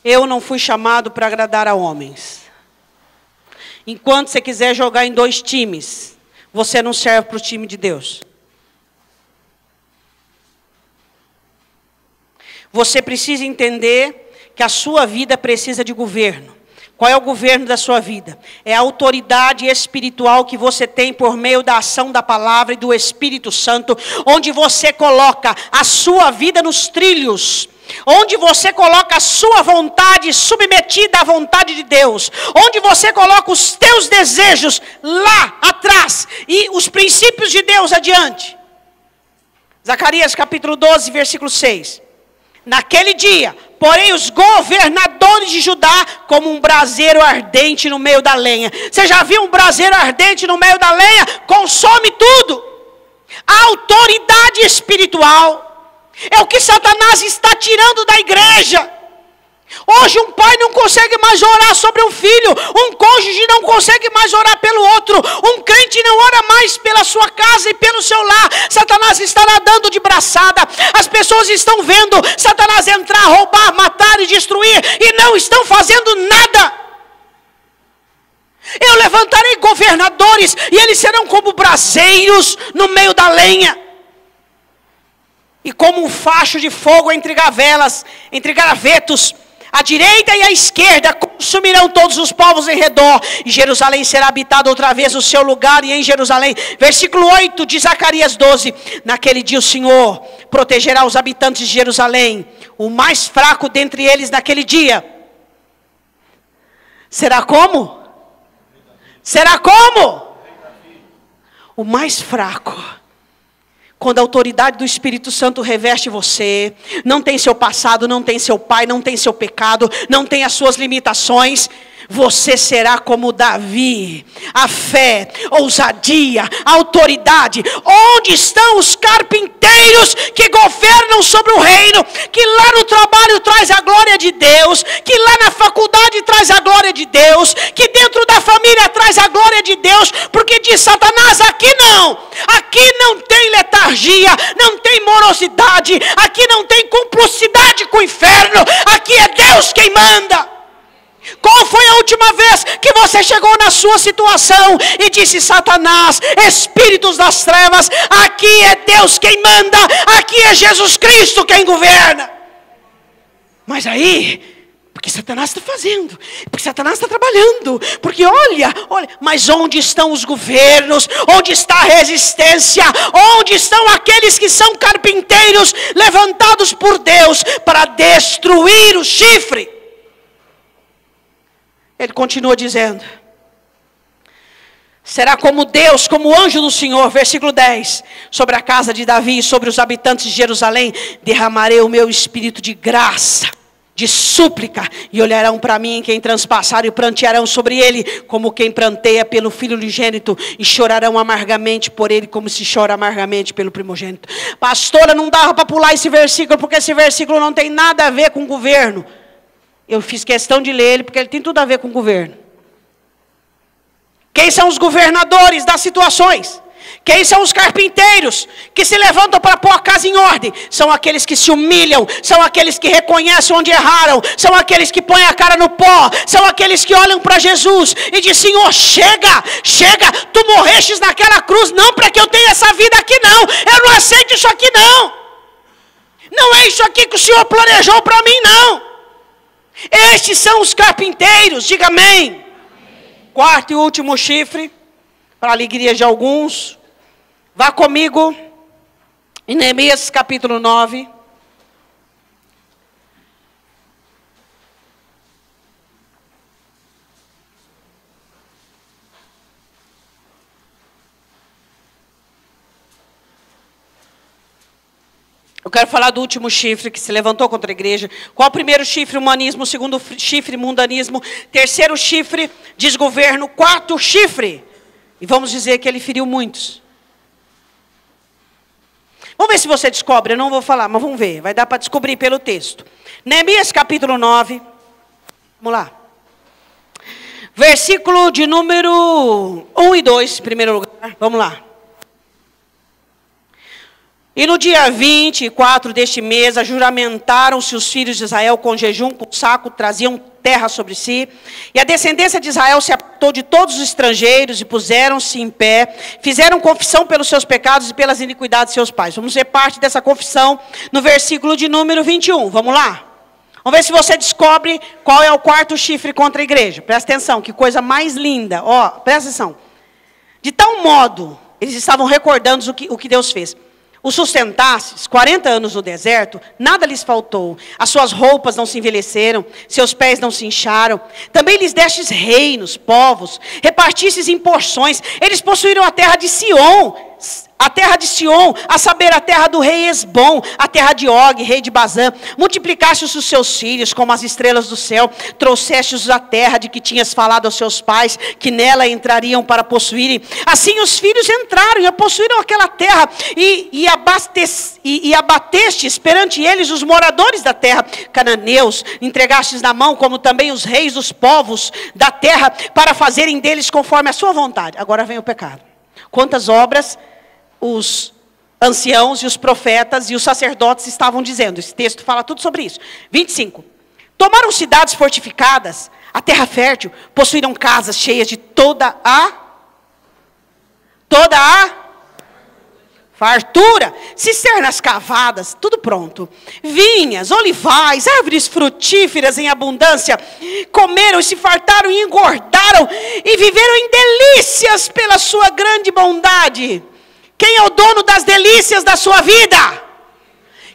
eu não fui chamado para agradar a homens. Enquanto você quiser jogar em 2 times, você não serve para o time de Deus. Você precisa entender que a sua vida precisa de governo. Qual é o governo da sua vida? É a autoridade espiritual que você tem por meio da ação da palavra e do Espírito Santo, onde você coloca a sua vida nos trilhos, onde você coloca a sua vontade submetida à vontade de Deus, onde você coloca os teus desejos lá atrás e os princípios de Deus adiante. Zacarias capítulo 12, versículo 6. Naquele dia, porém, os governadores de Judá, como um braseiro ardente no meio da lenha. Você já viu um braseiro ardente no meio da lenha? Consome tudo. A autoridade espiritual é o que Satanás está tirando da igreja. Hoje um pai não consegue mais orar sobre um filho, um cônjuge não consegue mais orar pelo outro, um crente não ora mais pela sua casa e pelo seu lar. Satanás está nadando de braçada, as pessoas estão vendo Satanás entrar, roubar, matar e destruir, e não estão fazendo nada. Eu levantarei governadores, e eles serão como braseiros no meio da lenha, e como um facho de fogo entre gavelas, entre gravetos. A direita e a esquerda consumirão todos os povos em redor, e Jerusalém será habitada outra vez no seu lugar, e em Jerusalém, versículo 8 de Zacarias 12, naquele dia o Senhor protegerá os habitantes de Jerusalém, o mais fraco dentre eles naquele dia. Será como? Será como? O mais fraco. Quando a autoridade do Espírito Santo reveste você, não tem seu passado, não tem seu pai, não tem seu pecado, não tem as suas limitações, você será como Davi. A fé, ousadia, a autoridade. Onde estão os carpinteiros que governam sobre o reino, que lá no trabalho traz a glória de Deus, que lá na faculdade traz a glória de Deus, que dentro da família traz a glória de Deus, porque diz Satanás, aqui não tem letargia, não tem morosidade, aqui não tem cumplicidade com o inferno, aqui é Deus quem manda. Qual foi a última vez que você chegou na sua situação e disse: Satanás, espíritos das trevas, aqui é Deus quem manda, aqui é Jesus Cristo quem governa? Mas aí, porque Satanás está fazendo, porque Satanás está trabalhando, porque olha, mas onde estão os governos? Onde está a resistência? Onde estão aqueles que são carpinteiros levantados por Deus para destruir o chifre? Ele continua dizendo: será como Deus, como o anjo do Senhor, versículo 10, sobre a casa de Davi e sobre os habitantes de Jerusalém, derramarei o meu espírito de graça, de súplica, e olharão para mim quem transpassar e prantearão sobre ele, como quem pranteia pelo filho unigênito, e chorarão amargamente por ele, como se chora amargamente pelo primogênito. Pastora, não dava para pular esse versículo, porque esse versículo não tem nada a ver com governo. Eu fiz questão de ler ele, porque ele tem tudo a ver com o governo. Quem são os governadores das situações? Quem são os carpinteiros que se levantam para pôr a casa em ordem? São aqueles que se humilham, são aqueles que reconhecem onde erraram, são aqueles que põem a cara no pó, são aqueles que olham para Jesus e dizem: Senhor, chega, tu morrestes naquela cruz, não para que eu tenha essa vida aqui não, eu não aceito isso aqui não, não é isso aqui que o Senhor planejou para mim não. Estes são os carpinteiros, diga amém. Quarto e último chifre, para a alegria de alguns, vá comigo em Neemias capítulo 9. Eu quero falar do último chifre que se levantou contra a igreja. Qual o primeiro chifre? Humanismo. O segundo chifre? Mundanismo. Terceiro chifre? Desgoverno. Quarto chifre? E vamos dizer que ele feriu muitos. Vamos ver se você descobre. Eu não vou falar, mas vamos ver. Vai dar para descobrir pelo texto. Neemias capítulo 9. Vamos lá. Versículo de número 1 e 2, em primeiro lugar. Vamos lá. E no dia 24 deste mês, ajuramentaram-se os filhos de Israel com jejum, com saco, traziam terra sobre si. E a descendência de Israel se apartou de todos os estrangeiros e puseram-se em pé. Fizeram confissão pelos seus pecados e pelas iniquidades de seus pais. Vamos ver parte dessa confissão no versículo de número 21. Vamos lá? Vamos ver se você descobre qual é o quarto chifre contra a igreja. Presta atenção, que coisa mais linda. Ó, presta atenção. De tal modo, eles estavam recordando o que Deus fez. Os sustentasses, 40 anos no deserto, nada lhes faltou. As suas roupas não se envelheceram, seus pés não se incharam. Também lhes destes reinos, povos, repartistes em porções. Eles possuíram a terra de Sion, a saber, a terra do rei Esbom, a terra de Og, rei de Bazã. Multiplicaste os seus filhos como as estrelas do céu, trouxestes a terra de que tinhas falado aos seus pais, que nela entrariam para possuírem. Assim os filhos entraram e possuíram aquela terra, e abatestes perante eles os moradores da terra, cananeus, entregastes na mão, como também os reis dos povos da terra, para fazerem deles conforme a sua vontade. Agora vem o pecado. Quantas obras os anciãos e os profetas e os sacerdotes estavam dizendo. Esse texto fala tudo sobre isso. 25. Tomaram cidades fortificadas, a terra fértil, possuíram casas cheias de toda a fartura, cisternas cavadas, tudo pronto. Vinhas, olivais, árvores frutíferas em abundância. Comeram e se fartaram e engordaram e viveram em delícias pela sua grande bondade. Quem é o dono das delícias da sua vida?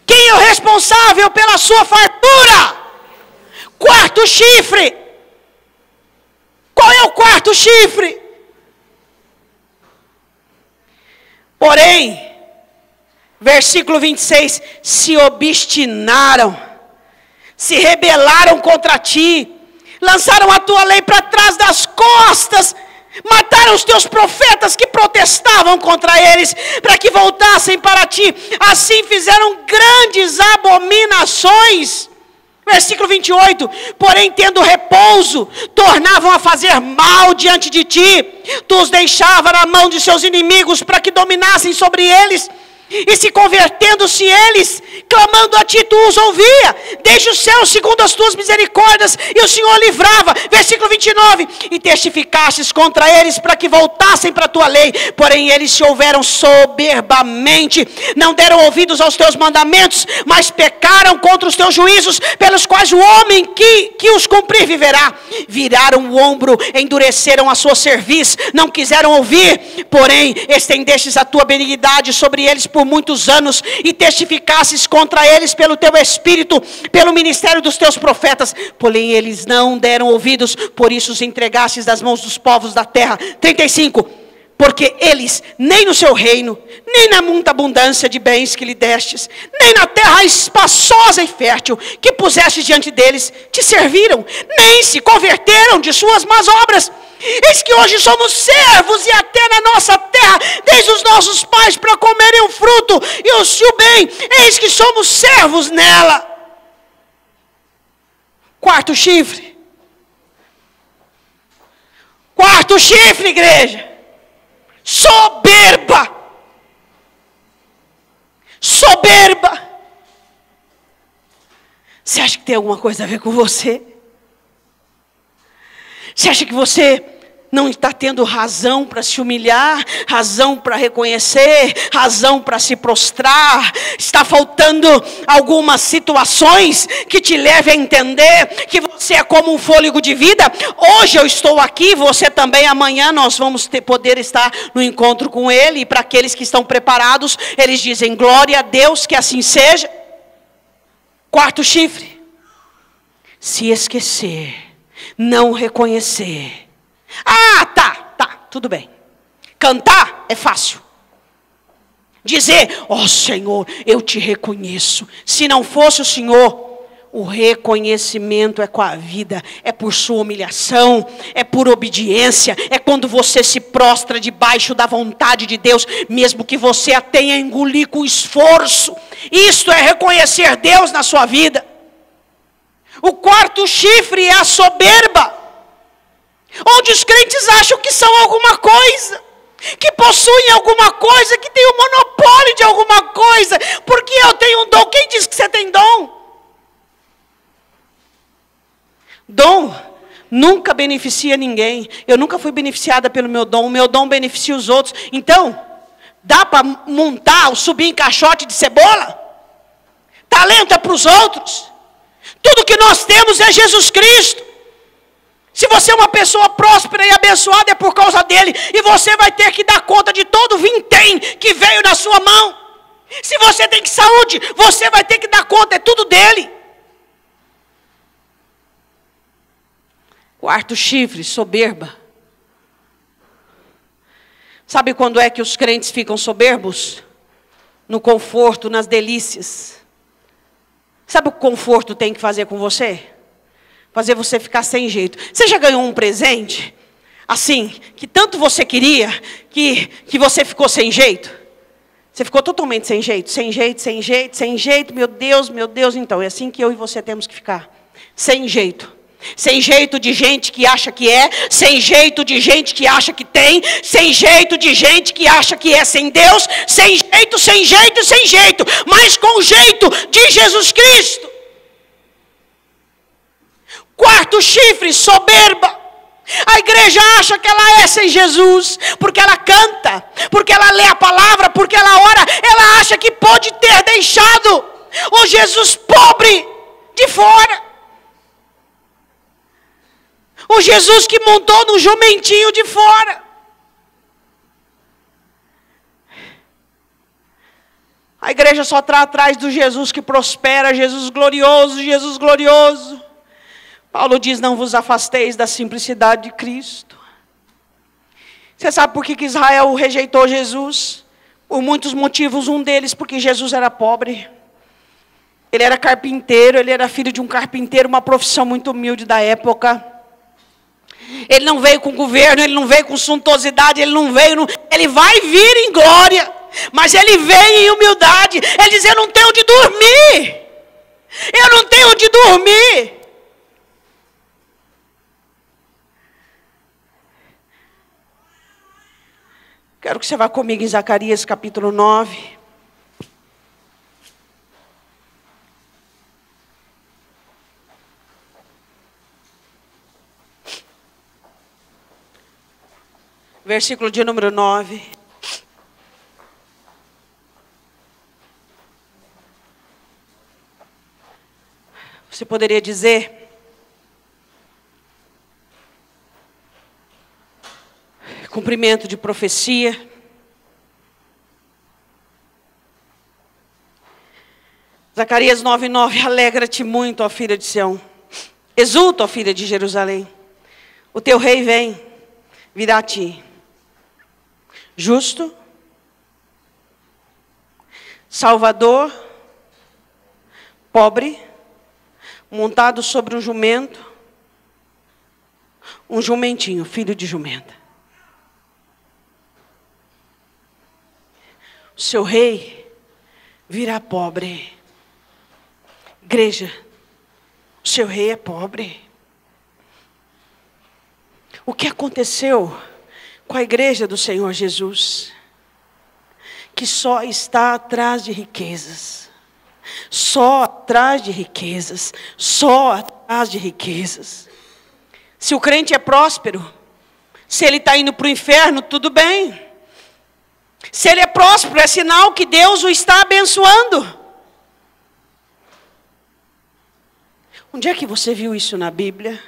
Quem é o responsável pela sua fartura? Quarto chifre. Qual é o quarto chifre? Porém, versículo 26, se obstinaram, se rebelaram contra ti, lançaram a tua lei para trás das costas, mataram os teus profetas que protestavam contra eles, para que voltassem para ti. Assim fizeram grandes abominações. Versículo 28, porém tendo repouso, tornavam a fazer mal diante de ti. Tu os deixavas na mão de seus inimigos, para que dominassem sobre eles. E se convertendo-se eles, clamando a ti, tu os ouvia. Desde o céu, segundo as tuas misericórdias, e o Senhor livrava. Versículo 29, e testificastes contra eles, para que voltassem para a tua lei. Porém eles se houveram soberbamente, não deram ouvidos aos teus mandamentos, mas pecaram contra os teus juízos, pelos quais o homem que os cumprir viverá. Viraram o ombro, endureceram a sua cerviz, não quiseram ouvir. Porém estendestes a tua benignidade sobre eles por muitos anos, e testificasses contra eles pelo teu espírito, pelo ministério dos teus profetas. Porém eles não deram ouvidos, por isso os entregastes das mãos dos povos da terra. 35, porque eles nem no seu reino, nem na muita abundância de bens que lhe destes, nem na terra espaçosa e fértil que pusestes diante deles, te serviram, nem se converteram de suas más obras. Eis que hoje somos servos, e até na nossa terra, desde os nossos pais, para comerem o fruto e o bem. Eis que somos servos nela. Quarto chifre. Quarto chifre, igreja. Soberba. Soberba. Você acha que tem alguma coisa a ver com você? Você acha que você não está tendo razão para se humilhar, razão para reconhecer, razão para se prostrar? Está faltando algumas situações que te levem a entender que você é como um fôlego de vida? Hoje eu estou aqui, você também. Amanhã nós vamos poder estar no encontro com Ele. E para aqueles que estão preparados, eles dizem: glória a Deus, que assim seja. Quarto chifre. Se esquecer, não reconhecer. Tá, tudo bem. Cantar é fácil. Dizer, ó Senhor, eu te reconheço. Se não fosse o Senhor, o reconhecimento é com a vida, é por sua humilhação, é por obediência, é quando você se prostra debaixo da vontade de Deus, mesmo que você a tenha engolir com esforço. Isto é reconhecer Deus na sua vida. O quarto chifre é a soberba, onde os crentes acham que são alguma coisa, que possuem alguma coisa, que têm o monopólio de alguma coisa, porque eu tenho um dom. Quem diz que você tem dom? Dom nunca beneficia ninguém. Eu nunca fui beneficiada pelo meu dom. O meu dom beneficia os outros. Então, dá para montar ou subir em caixote de cebola? Talento é para os outros. Tudo que nós temos é Jesus Cristo. Se você é uma pessoa próspera e abençoada, é por causa dele. E você vai ter que dar conta de todo o vintém que veio na sua mão. Se você tem saúde, você vai ter que dar conta, é tudo dele. Quarto chifre, soberba. Sabe quando é que os crentes ficam soberbos? No conforto, nas delícias. Sabe o que o conforto tem que fazer com você? Fazer você ficar sem jeito. Você já ganhou um presente? Assim, que tanto você queria, que você ficou sem jeito? Você ficou totalmente sem jeito, sem jeito, sem jeito, sem jeito. Meu Deus, então. É assim que eu e você temos que ficar. Sem jeito. Sem jeito de gente que acha que é, sem jeito de gente que acha que tem, sem jeito de gente que acha que é sem Deus, sem jeito, sem jeito, sem jeito, mas com jeito de Jesus Cristo. Quarto chifre, soberba. A igreja acha que ela é sem Jesus, porque ela canta, porque ela lê a palavra, porque ela ora, ela acha que pode ter deixado o Jesus pobre de fora. O Jesus que montou no jumentinho de fora. A igreja só está atrás do Jesus que prospera, Jesus glorioso, Jesus glorioso. Paulo diz, não vos afasteis da simplicidade de Cristo. Você sabe por que Israel rejeitou Jesus? Por muitos motivos, um deles porque Jesus era pobre. Ele era carpinteiro, ele era filho de um carpinteiro, uma profissão muito humilde da época. Ele não veio com governo, ele não veio com suntuosidade, ele vai vir em glória, mas ele veio em humildade. Ele diz, eu não tenho onde dormir, eu não tenho onde dormir. Quero que você vá comigo em Zacarias capítulo 9. Versículo de número 9. Você poderia dizer, cumprimento de profecia. Zacarias 9:9, alegra-te muito, ó filha de Sião. Exulta, ó filha de Jerusalém. O teu rei vem, virá a ti. Justo, salvador, pobre, montado sobre um jumento, um jumentinho, filho de jumenta. O seu rei virá pobre. Igreja, o seu rei é pobre. O que aconteceu com a igreja do Senhor Jesus? Que só está atrás de riquezas. Só atrás de riquezas. Só atrás de riquezas. Se o crente é próspero, se ele está indo para o inferno, tudo bem. Se ele é próspero, é sinal que Deus o está abençoando. Onde é que você viu isso na Bíblia?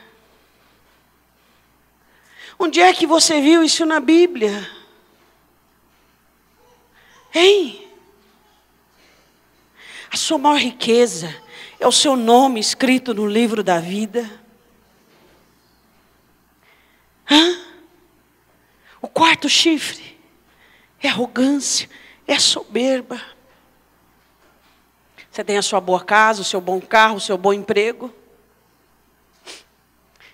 Onde é que você viu isso na Bíblia? Hein? A sua maior riqueza é o seu nome escrito no livro da vida. O quarto chifre é arrogância, é soberba. Você tem a sua boa casa, o seu bom carro, o seu bom emprego.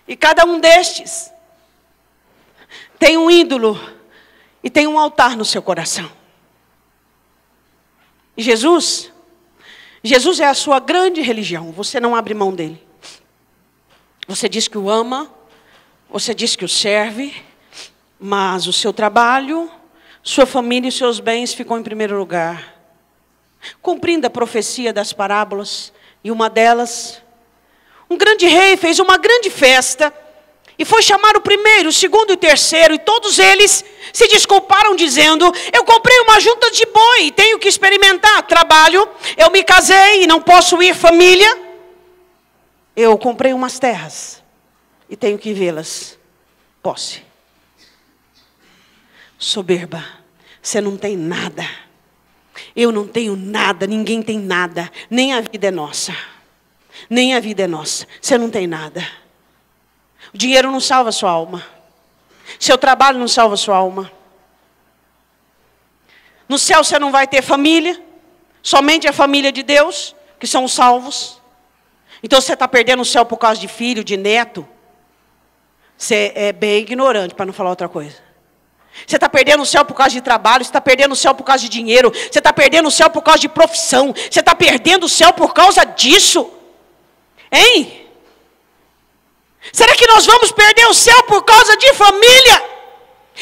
E cada um destes tem um ídolo e tem um altar no seu coração. E Jesus é a sua grande religião. Você não abre mão dele. Você diz que o ama, você diz que o serve, mas o seu trabalho, sua família e seus bens ficam em primeiro lugar. Cumprindo a profecia das parábolas, e uma delas, um grande rei fez uma grande festa, e foi chamar o primeiro, o segundo e o terceiro, e todos eles se desculparam dizendo: eu comprei uma junta de boi, tenho que experimentar, trabalho, eu me casei e não posso ir família, eu comprei umas terras, e tenho que vê-las, posse. Soberba, você não tem nada, eu não tenho nada, ninguém tem nada, nem a vida é nossa, nem a vida é nossa, você não tem nada. O dinheiro não salva a sua alma. Seu trabalho não salva a sua alma. No céu você não vai ter família. Somente a família de Deus, que são os salvos. Então você está perdendo o céu por causa de filho, de neto. Você é bem ignorante, para não falar outra coisa. Você está perdendo o céu por causa de trabalho. Você está perdendo o céu por causa de dinheiro. Você está perdendo o céu por causa de profissão. Você está perdendo o céu por causa disso. Hein? Será que nós vamos perder o céu por causa de família?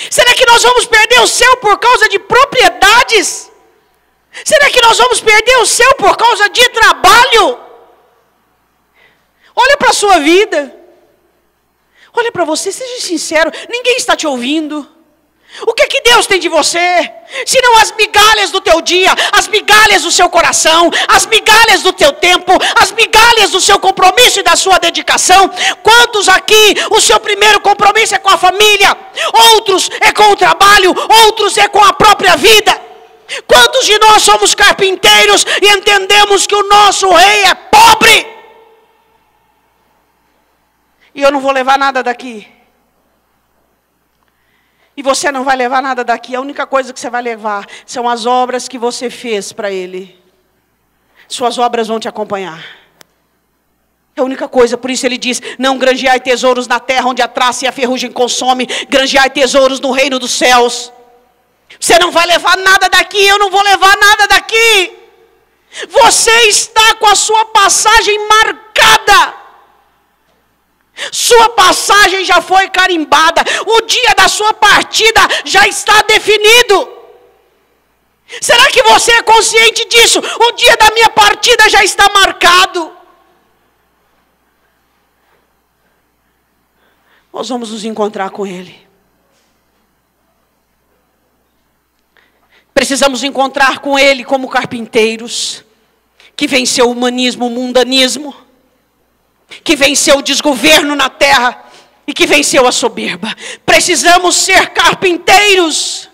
Será que nós vamos perder o céu por causa de propriedades? Será que nós vamos perder o céu por causa de trabalho? Olha para a sua vida. Olha para você, seja sincero. Ninguém está te ouvindo. O que Deus tem de você? Se não as migalhas do teu dia, as migalhas do seu coração, as migalhas do teu tempo, as migalhas do seu compromisso e da sua dedicação. Quantos aqui, o seu primeiro compromisso é com a família, outros é com o trabalho, outros é com a própria vida. Quantos de nós somos carpinteiros e entendemos que o nosso rei é pobre? E eu não vou levar nada daqui. E você não vai levar nada daqui. A única coisa que você vai levar são as obras que você fez para Ele. Suas obras vão te acompanhar. É a única coisa. Por isso Ele diz: não granjeai tesouros na terra, onde a traça e a ferrugem consome. Granjeai tesouros no reino dos céus. Você não vai levar nada daqui. Eu não vou levar nada daqui. Você está com a sua passagem marcada. Sua passagem já foi carimbada. O dia da sua partida já está definido. Será que você é consciente disso? O dia da minha partida já está marcado. Nós vamos nos encontrar com Ele. Precisamos encontrar com Ele como carpinteiros, que venceu o humanismo, o mundanismo, que venceu o desgoverno na terra e que venceu a soberba. Precisamos ser carpinteiros.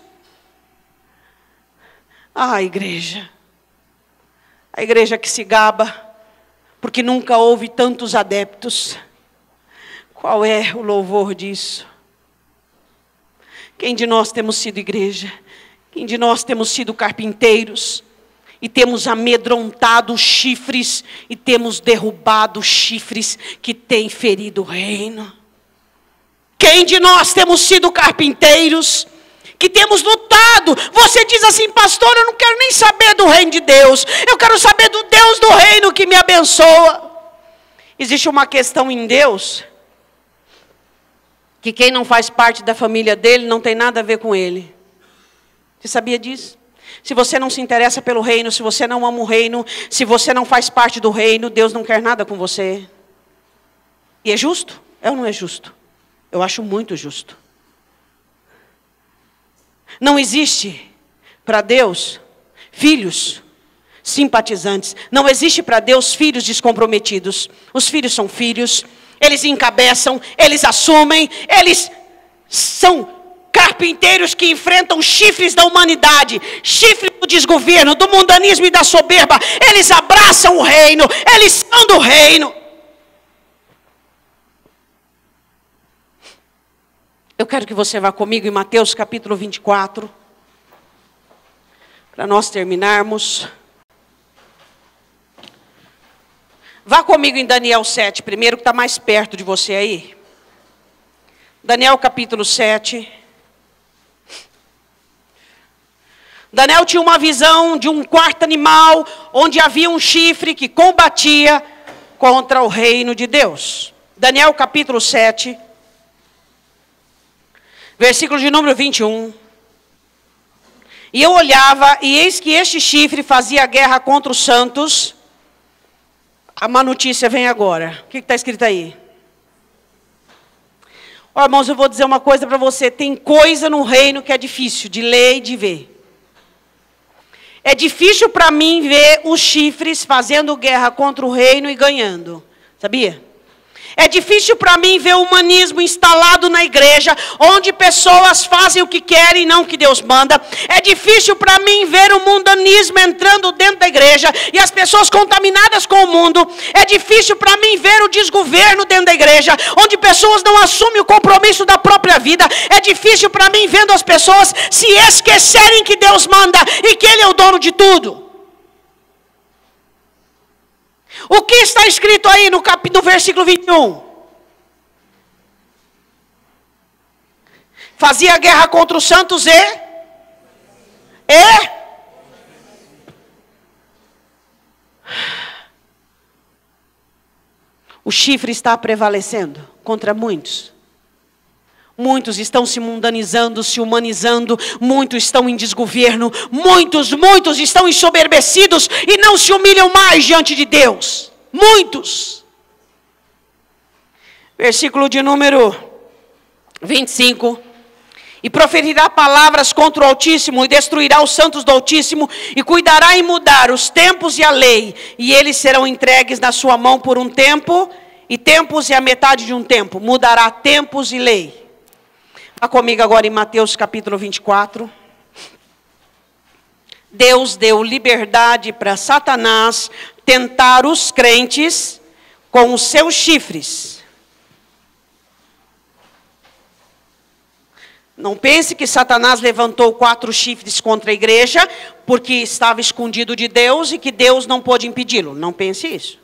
A igreja que se gaba porque nunca houve tantos adeptos. Qual é o louvor disso? Quem de nós temos sido igreja? Quem de nós temos sido carpinteiros? E temos amedrontado os chifres, e temos derrubado os chifres que têm ferido o reino. Quem de nós temos sido carpinteiros, que temos lutado? Você diz assim: pastor, eu não quero nem saber do reino de Deus, eu quero saber do Deus do reino que me abençoa. Existe uma questão em Deus, que quem não faz parte da família dele, não tem nada a ver com ele. Você sabia disso? Se você não se interessa pelo reino, se você não ama o reino, se você não faz parte do reino, Deus não quer nada com você. E é justo? É ou não é justo? Eu acho muito justo. Não existe para Deus filhos simpatizantes. Não existe para Deus filhos descomprometidos. Os filhos são filhos, eles encabeçam, eles assumem, eles são carpinteiros que enfrentam chifres da humanidade, chifres do desgoverno, do mundanismo e da soberba. Eles abraçam o reino, eles são do reino. Eu quero que você vá comigo em Mateus capítulo 24, para nós terminarmos. Vá comigo em Daniel 7, primeiro, que está mais perto de você aí. Daniel capítulo 7. Daniel tinha uma visão de um quarto animal, onde havia um chifre que combatia contra o reino de Deus. Daniel capítulo 7, versículo de número 21. E eu olhava, e eis que este chifre fazia guerra contra os santos. A má notícia vem agora. O que está escrito aí? Ó, irmãos, eu vou dizer uma coisa para você. Tem coisa no reino que é difícil de ler e de ver. É difícil para mim ver os chifres fazendo guerra contra o reino e ganhando. Sabia? É difícil para mim ver o humanismo instalado na igreja, onde pessoas fazem o que querem e não o que Deus manda. É difícil para mim ver o mundanismo entrando dentro da igreja e as pessoas contaminadas com o mundo. É difícil para mim ver o desgoverno dentro da igreja, onde pessoas não assumem o compromisso da própria vida. É difícil para mim vendo as pessoas se esquecerem que Deus manda e que Ele é o dono de tudo. O que está escrito aí no versículo 21? Fazia guerra contra os santos o chifre está prevalecendo contra muitos. Muitos estão se mundanizando, se humanizando, muitos estão em desgoverno, muitos estão ensoberbecidos e não se humilham mais diante de Deus. Muitos. Versículo de número 25. E proferirá palavras contra o Altíssimo, e destruirá os santos do Altíssimo, e cuidará em mudar os tempos e a lei, e eles serão entregues na sua mão por um tempo, e tempos e a metade de um tempo. Mudará tempos e lei. Vá comigo agora em Mateus capítulo 24. Deus deu liberdade para Satanás tentar os crentes com os seus chifres. Não pense que Satanás levantou 4 chifres contra a igreja porque estava escondido de Deus e que Deus não pôde impedi-lo. Não pense isso.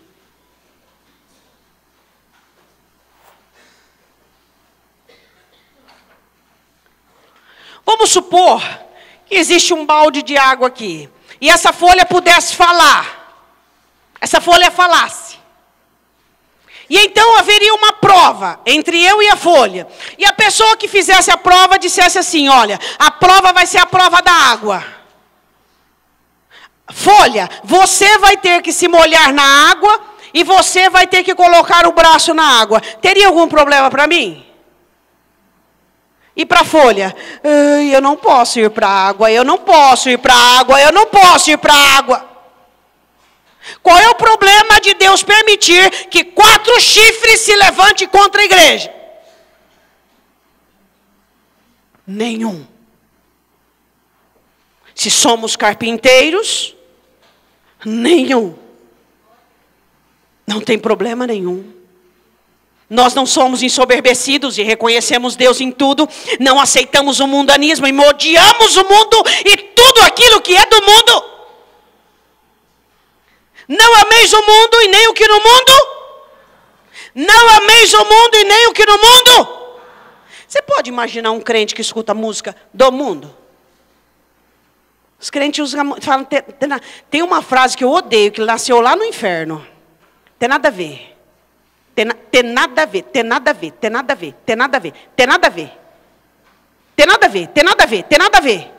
Vamos supor que existe um balde de água aqui. E essa folha pudesse falar. Essa folha falasse. E então haveria uma prova entre eu e a folha. E a pessoa que fizesse a prova dissesse assim: olha, a prova vai ser a prova da água. Folha, você vai ter que se molhar na água e você vai ter que colocar o braço na água. Teria algum problema para mim? E para a folha? Eu não posso ir para a água, eu não posso ir para a água, eu não posso ir para a água. Qual é o problema de Deus permitir que 4 chifres se levantem contra a igreja? Nenhum. Se somos carpinteiros, nenhum. Não tem problema nenhum. Nós não somos ensoberbecidos e reconhecemos Deus em tudo. Não aceitamos o mundanismo e odiamos o mundo e tudo aquilo que é do mundo. Não ameis o mundo e nem o que no mundo. Não ameis o mundo e nem o que no mundo. Você pode imaginar um crente que escuta música do mundo? Os crentes falam, tem uma frase que eu odeio, que nasceu lá no inferno. Tem nada a ver. Tem nada a ver, tem nada a ver, tem nada a ver, tem nada a ver, tem nada a ver. Tem nada a ver, tem nada a ver, tem nada a ver.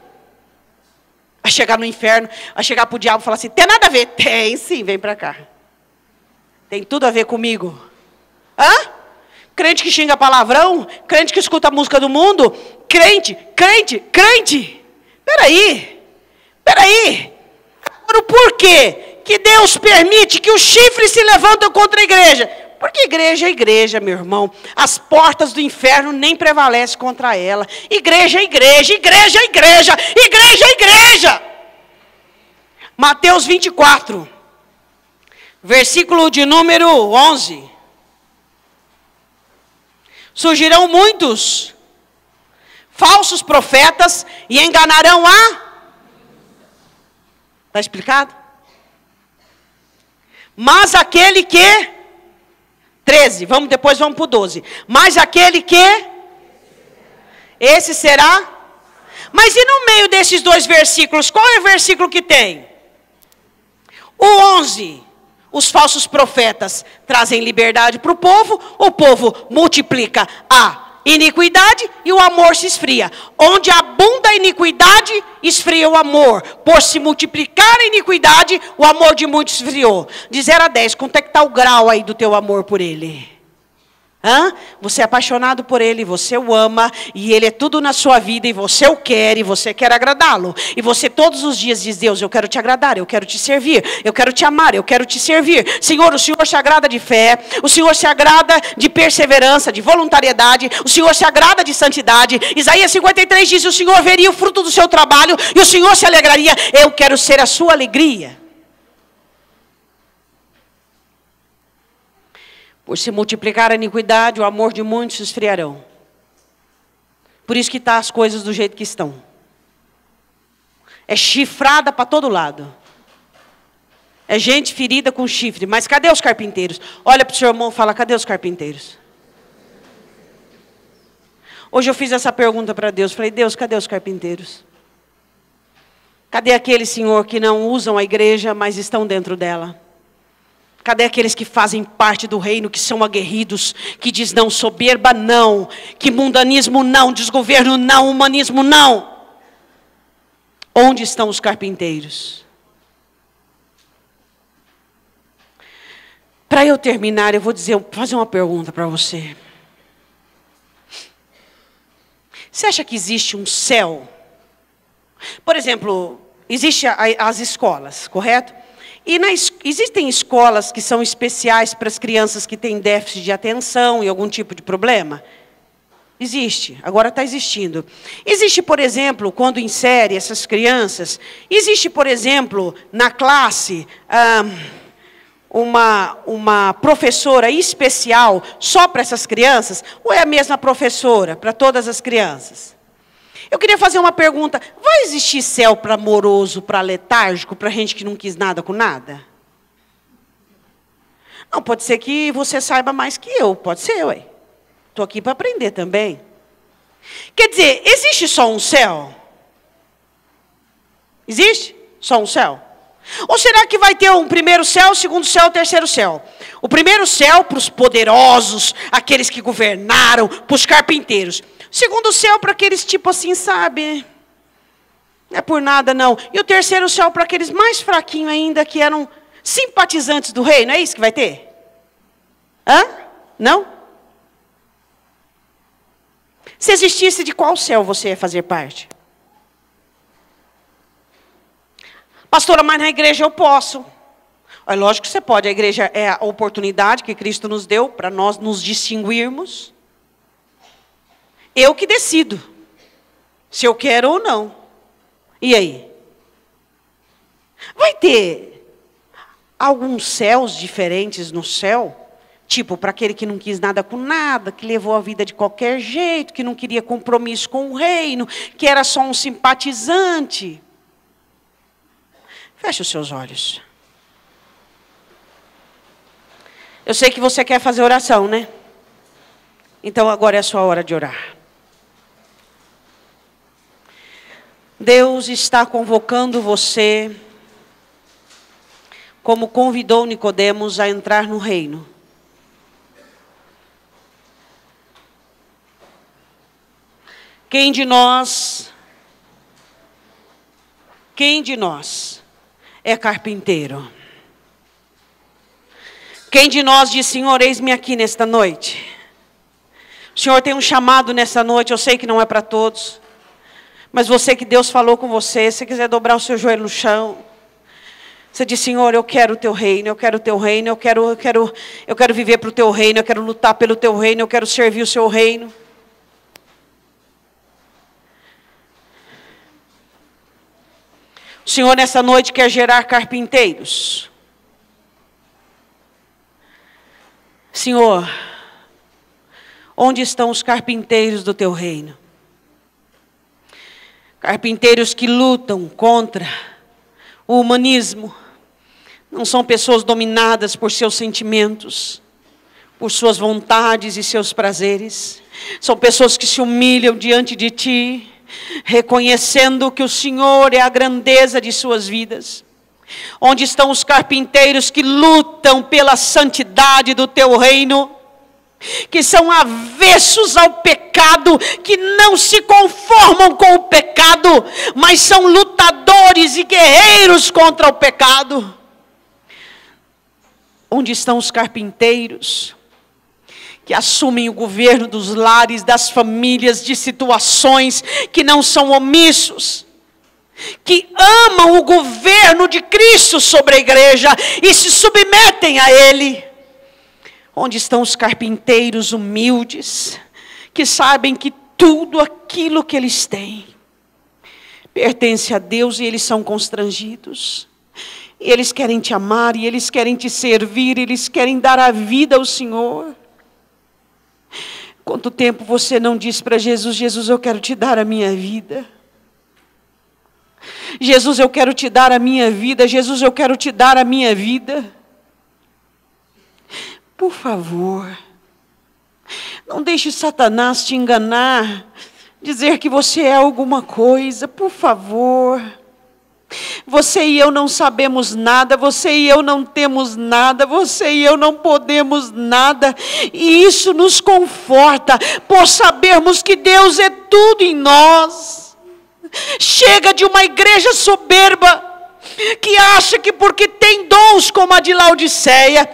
Vai chegar no inferno, vai chegar para o diabo e falar assim: tem nada a ver. Tem sim, vem para cá. Tem tudo a ver comigo. Hã? Crente que xinga palavrão, crente que escuta a música do mundo, crente. Peraí. Agora, por quê que Deus permite que os chifres se levantem contra a igreja? Porque igreja é igreja, meu irmão. As portas do inferno nem prevalecem contra ela. Igreja é igreja, igreja é igreja, igreja é igreja. Mateus 24, versículo de número 11. Surgirão muitos falsos profetas e enganarão Está explicado? Mas aquele que... 13, depois vamos para o 12. Mas aquele que... Esse será... Mas e no meio desses dois versículos, qual é o versículo que tem? O 11. Os falsos profetas trazem liberdade para o povo multiplica a iniquidade e o amor se esfria. Onde abunda a iniquidade, esfria o amor. Por se multiplicar a iniquidade, o amor de muitos esfriou. De 0 a 10, quanto é que está o grau aí do teu amor por ele? Você é apaixonado por ele, você o ama, e ele é tudo na sua vida, e você o quer, e você quer agradá-lo. E você todos os dias diz: Deus, eu quero te agradar, eu quero te servir, eu quero te amar, eu quero te servir. Senhor, o Senhor se agrada de fé, o Senhor se agrada de perseverança, de voluntariedade, o Senhor se agrada de santidade. Isaías 53 diz: o Senhor veria o fruto do seu trabalho, e o Senhor se alegraria. Eu quero ser a sua alegria. Por se multiplicar a iniquidade, o amor de muitos se esfriarão. Por isso que está as coisas do jeito que estão. É chifrada para todo lado. É gente ferida com chifre. Mas cadê os carpinteiros? Olha para o seu irmão e fala: cadê os carpinteiros? Hoje eu fiz essa pergunta para Deus. Falei: Deus, cadê os carpinteiros? Cadê aqueles, Senhor, que não usam a igreja, mas estão dentro dela? Cadê aqueles que fazem parte do reino, que são aguerridos, que diz não, soberba não, que mundanismo não, desgoverno não, humanismo não? Onde estão os carpinteiros? Para eu terminar, eu vou fazer uma pergunta para você. Você acha que existe um céu? Por exemplo, existem as escolas, correto? E existem escolas que são especiais para as crianças que têm déficit de atenção e algum tipo de problema? Existe, agora está existindo. Existe, por exemplo, quando insere essas crianças, existe, por exemplo, na classe, uma professora especial só para essas crianças? Ou é a mesma professora para todas as crianças? Eu queria fazer uma pergunta: vai existir céu para moroso, para letárgico, para gente que não quis nada com nada? Não, pode ser que você saiba mais que eu, pode ser, ué. Estou aqui para aprender também. Quer dizer, existe só um céu? Existe só um céu? Ou será que vai ter um primeiro céu, segundo céu, terceiro céu? O primeiro céu para os poderosos, aqueles que governaram, para os carpinteiros. Segundo céu para aqueles tipo assim, sabe? Não é por nada não. E o terceiro céu para aqueles mais fraquinhos ainda, que eram simpatizantes do reino. É isso que vai ter? Não? Se existisse, de qual céu você ia fazer parte? Pastora, mas na igreja eu posso. É lógico que você pode. A igreja é a oportunidade que Cristo nos deu para nós nos distinguirmos. Eu que decido se eu quero ou não. E aí? Vai ter alguns céus diferentes no céu? Tipo, para aquele que não quis nada com nada, que levou a vida de qualquer jeito, que não queria compromisso com o reino, que era só um simpatizante. Feche os seus olhos. Eu sei que você quer fazer oração, né? Então agora é a sua hora de orar. Deus está convocando você, como convidou Nicodemos a entrar no reino. Quem de nós é carpinteiro? Quem de nós diz: Senhor, eis-me aqui nesta noite? O Senhor tem um chamado nessa noite, eu sei que não é para todos. Mas você que Deus falou com você, se quiser dobrar o seu joelho no chão, você diz: Senhor, eu quero o teu reino, eu quero o teu reino, eu quero viver para o teu reino, eu quero lutar pelo teu reino, eu quero servir o seu reino. O Senhor nessa noite quer gerar carpinteiros. Senhor, onde estão os carpinteiros do teu reino? Carpinteiros que lutam contra O humanismo não são pessoas dominadas por seus sentimentos, por suas vontades e seus prazeres. São pessoas que se humilham diante de ti, reconhecendo que o Senhor é a grandeza de suas vidas. Onde estão os carpinteiros que lutam pela santidade do teu reino, que são avessos ao pecado, que não se conformam com o pecado, mas são lutadores e guerreiros contra o pecado? Onde estão os carpinteiros que assumem o governo dos lares, das famílias, de situações, que não são omissos, que amam o governo de Cristo sobre a igreja e se submetem a Ele? Onde estão os carpinteiros humildes, que sabem que tudo aquilo que eles têm pertence a Deus e eles são constrangidos? E eles querem te amar, e eles querem te servir, eles querem dar a vida ao Senhor. Quanto tempo você não diz para Jesus: Jesus, eu quero te dar a minha vida. Jesus, eu quero te dar a minha vida. Jesus, eu quero te dar a minha vida. Por favor, não deixe Satanás te enganar, dizer que você é alguma coisa. Por favor. Você e eu não sabemos nada, você e eu não temos nada, você e eu não podemos nada, e isso nos conforta, por sabermos que Deus é tudo em nós. Chega de uma igreja soberba, que acha que porque tem dons como a de Laodiceia,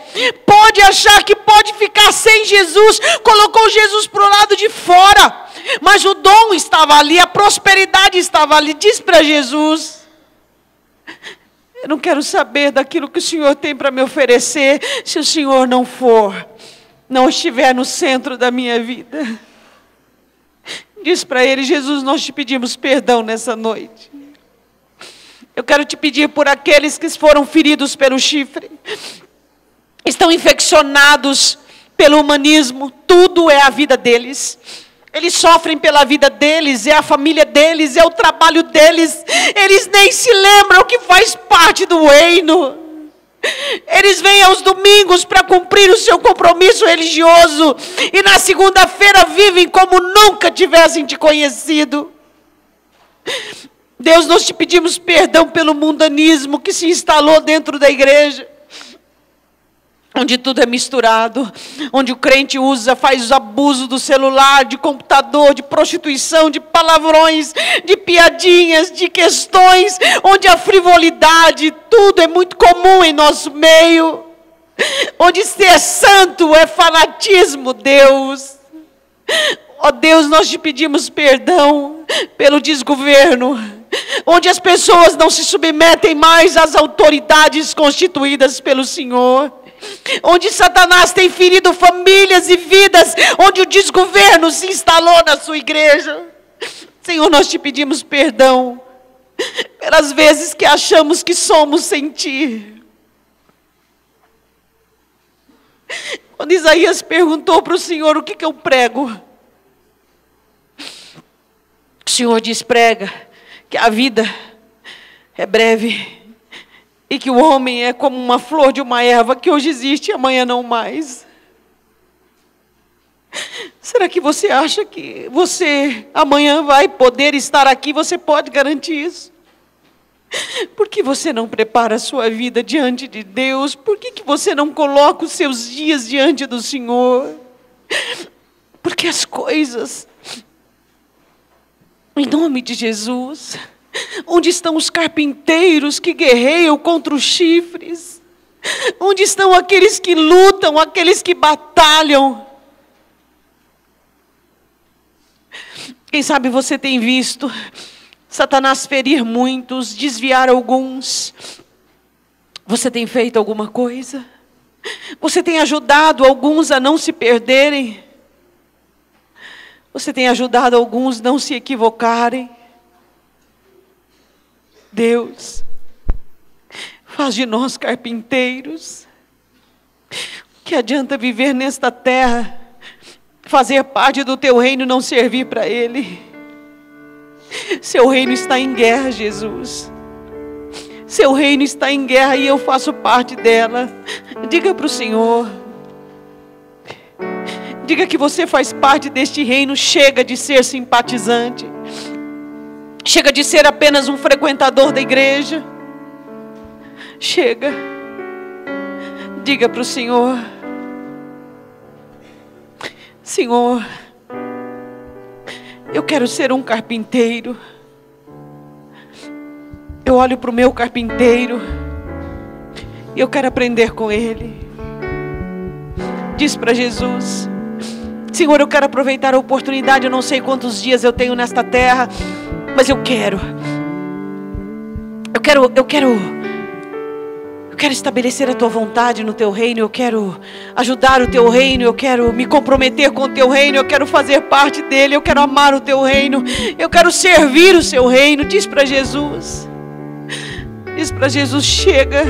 pode achar que pode ficar sem Jesus, colocou Jesus para o lado de fora, mas o dom estava ali, a prosperidade estava ali. Diz para Jesus: eu não quero saber daquilo que o Senhor tem para me oferecer, se o Senhor não estiver no centro da minha vida. Diz para Ele: Jesus, nós te pedimos perdão nessa noite. Eu quero te pedir por aqueles que foram feridos pelo chifre, estão infeccionados pelo humanismo, tudo é a vida deles. Eles sofrem pela vida deles, é a família deles, é o trabalho deles. Eles nem se lembram que faz parte do reino. Eles vêm aos domingos para cumprir o seu compromisso religioso, e na segunda-feira vivem como nunca tivessem te conhecido. Deus, nós te pedimos perdão pelo mundanismo que se instalou dentro da igreja, onde tudo é misturado, onde o crente faz abuso do celular, de computador, de prostituição, de palavrões, de piadinhas, de questões, onde a frivolidade, tudo é muito comum em nosso meio, onde ser santo é fanatismo, Deus. Ó Deus, nós te pedimos perdão pelo desgoverno, onde as pessoas não se submetem mais às autoridades constituídas pelo Senhor, onde Satanás tem ferido famílias e vidas, onde o desgoverno se instalou na sua igreja. Senhor, nós te pedimos perdão pelas vezes que achamos que somos sem ti. Quando Isaías perguntou para o Senhor: o que eu prego? O Senhor diz: prega que a vida é breve, e que o homem é como uma flor de uma erva, que hoje existe e amanhã não mais. Será que você acha que você amanhã vai poder estar aqui? Você pode garantir isso? Por que você não prepara a sua vida diante de Deus? Por que você não coloca os seus dias diante do Senhor? Porque as coisas, em nome de Jesus, onde estão os carpinteiros que guerreiam contra os chifres? Onde estão aqueles que lutam, aqueles que batalham? Quem sabe você tem visto Satanás ferir muitos, desviar alguns. Você tem feito alguma coisa? Você tem ajudado alguns a não se perderem? Você tem ajudado alguns a não se equivocarem? Deus, faz de nós carpinteiros. Que adianta viver nesta terra, fazer parte do teu reino e não servir para ele? Seu reino está em guerra, Jesus. Seu reino está em guerra e eu faço parte dela. Diga para o Senhor. Diga que você faz parte deste reino. Chega de ser simpatizante. Chega de ser apenas um frequentador da igreja. Chega. Diga para o Senhor. Senhor, eu quero ser um carpinteiro. Eu olho para o meu carpinteiro e eu quero aprender com ele. Diz para Jesus: Senhor, eu quero aproveitar a oportunidade. Eu não sei quantos dias eu tenho nesta terra, mas eu quero estabelecer a tua vontade no teu reino. Eu quero ajudar o teu reino. Eu quero me comprometer com o teu reino. Eu quero fazer parte dele. Eu quero amar o teu reino. Eu quero servir o seu reino. Diz para Jesus. Diz para Jesus: chega.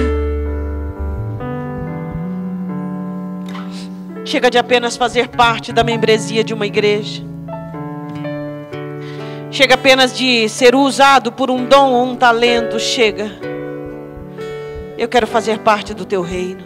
Chega de apenas fazer parte da membresia de uma igreja. Chega apenas de ser usado por um dom ou um talento. Chega. Eu quero fazer parte do teu reino.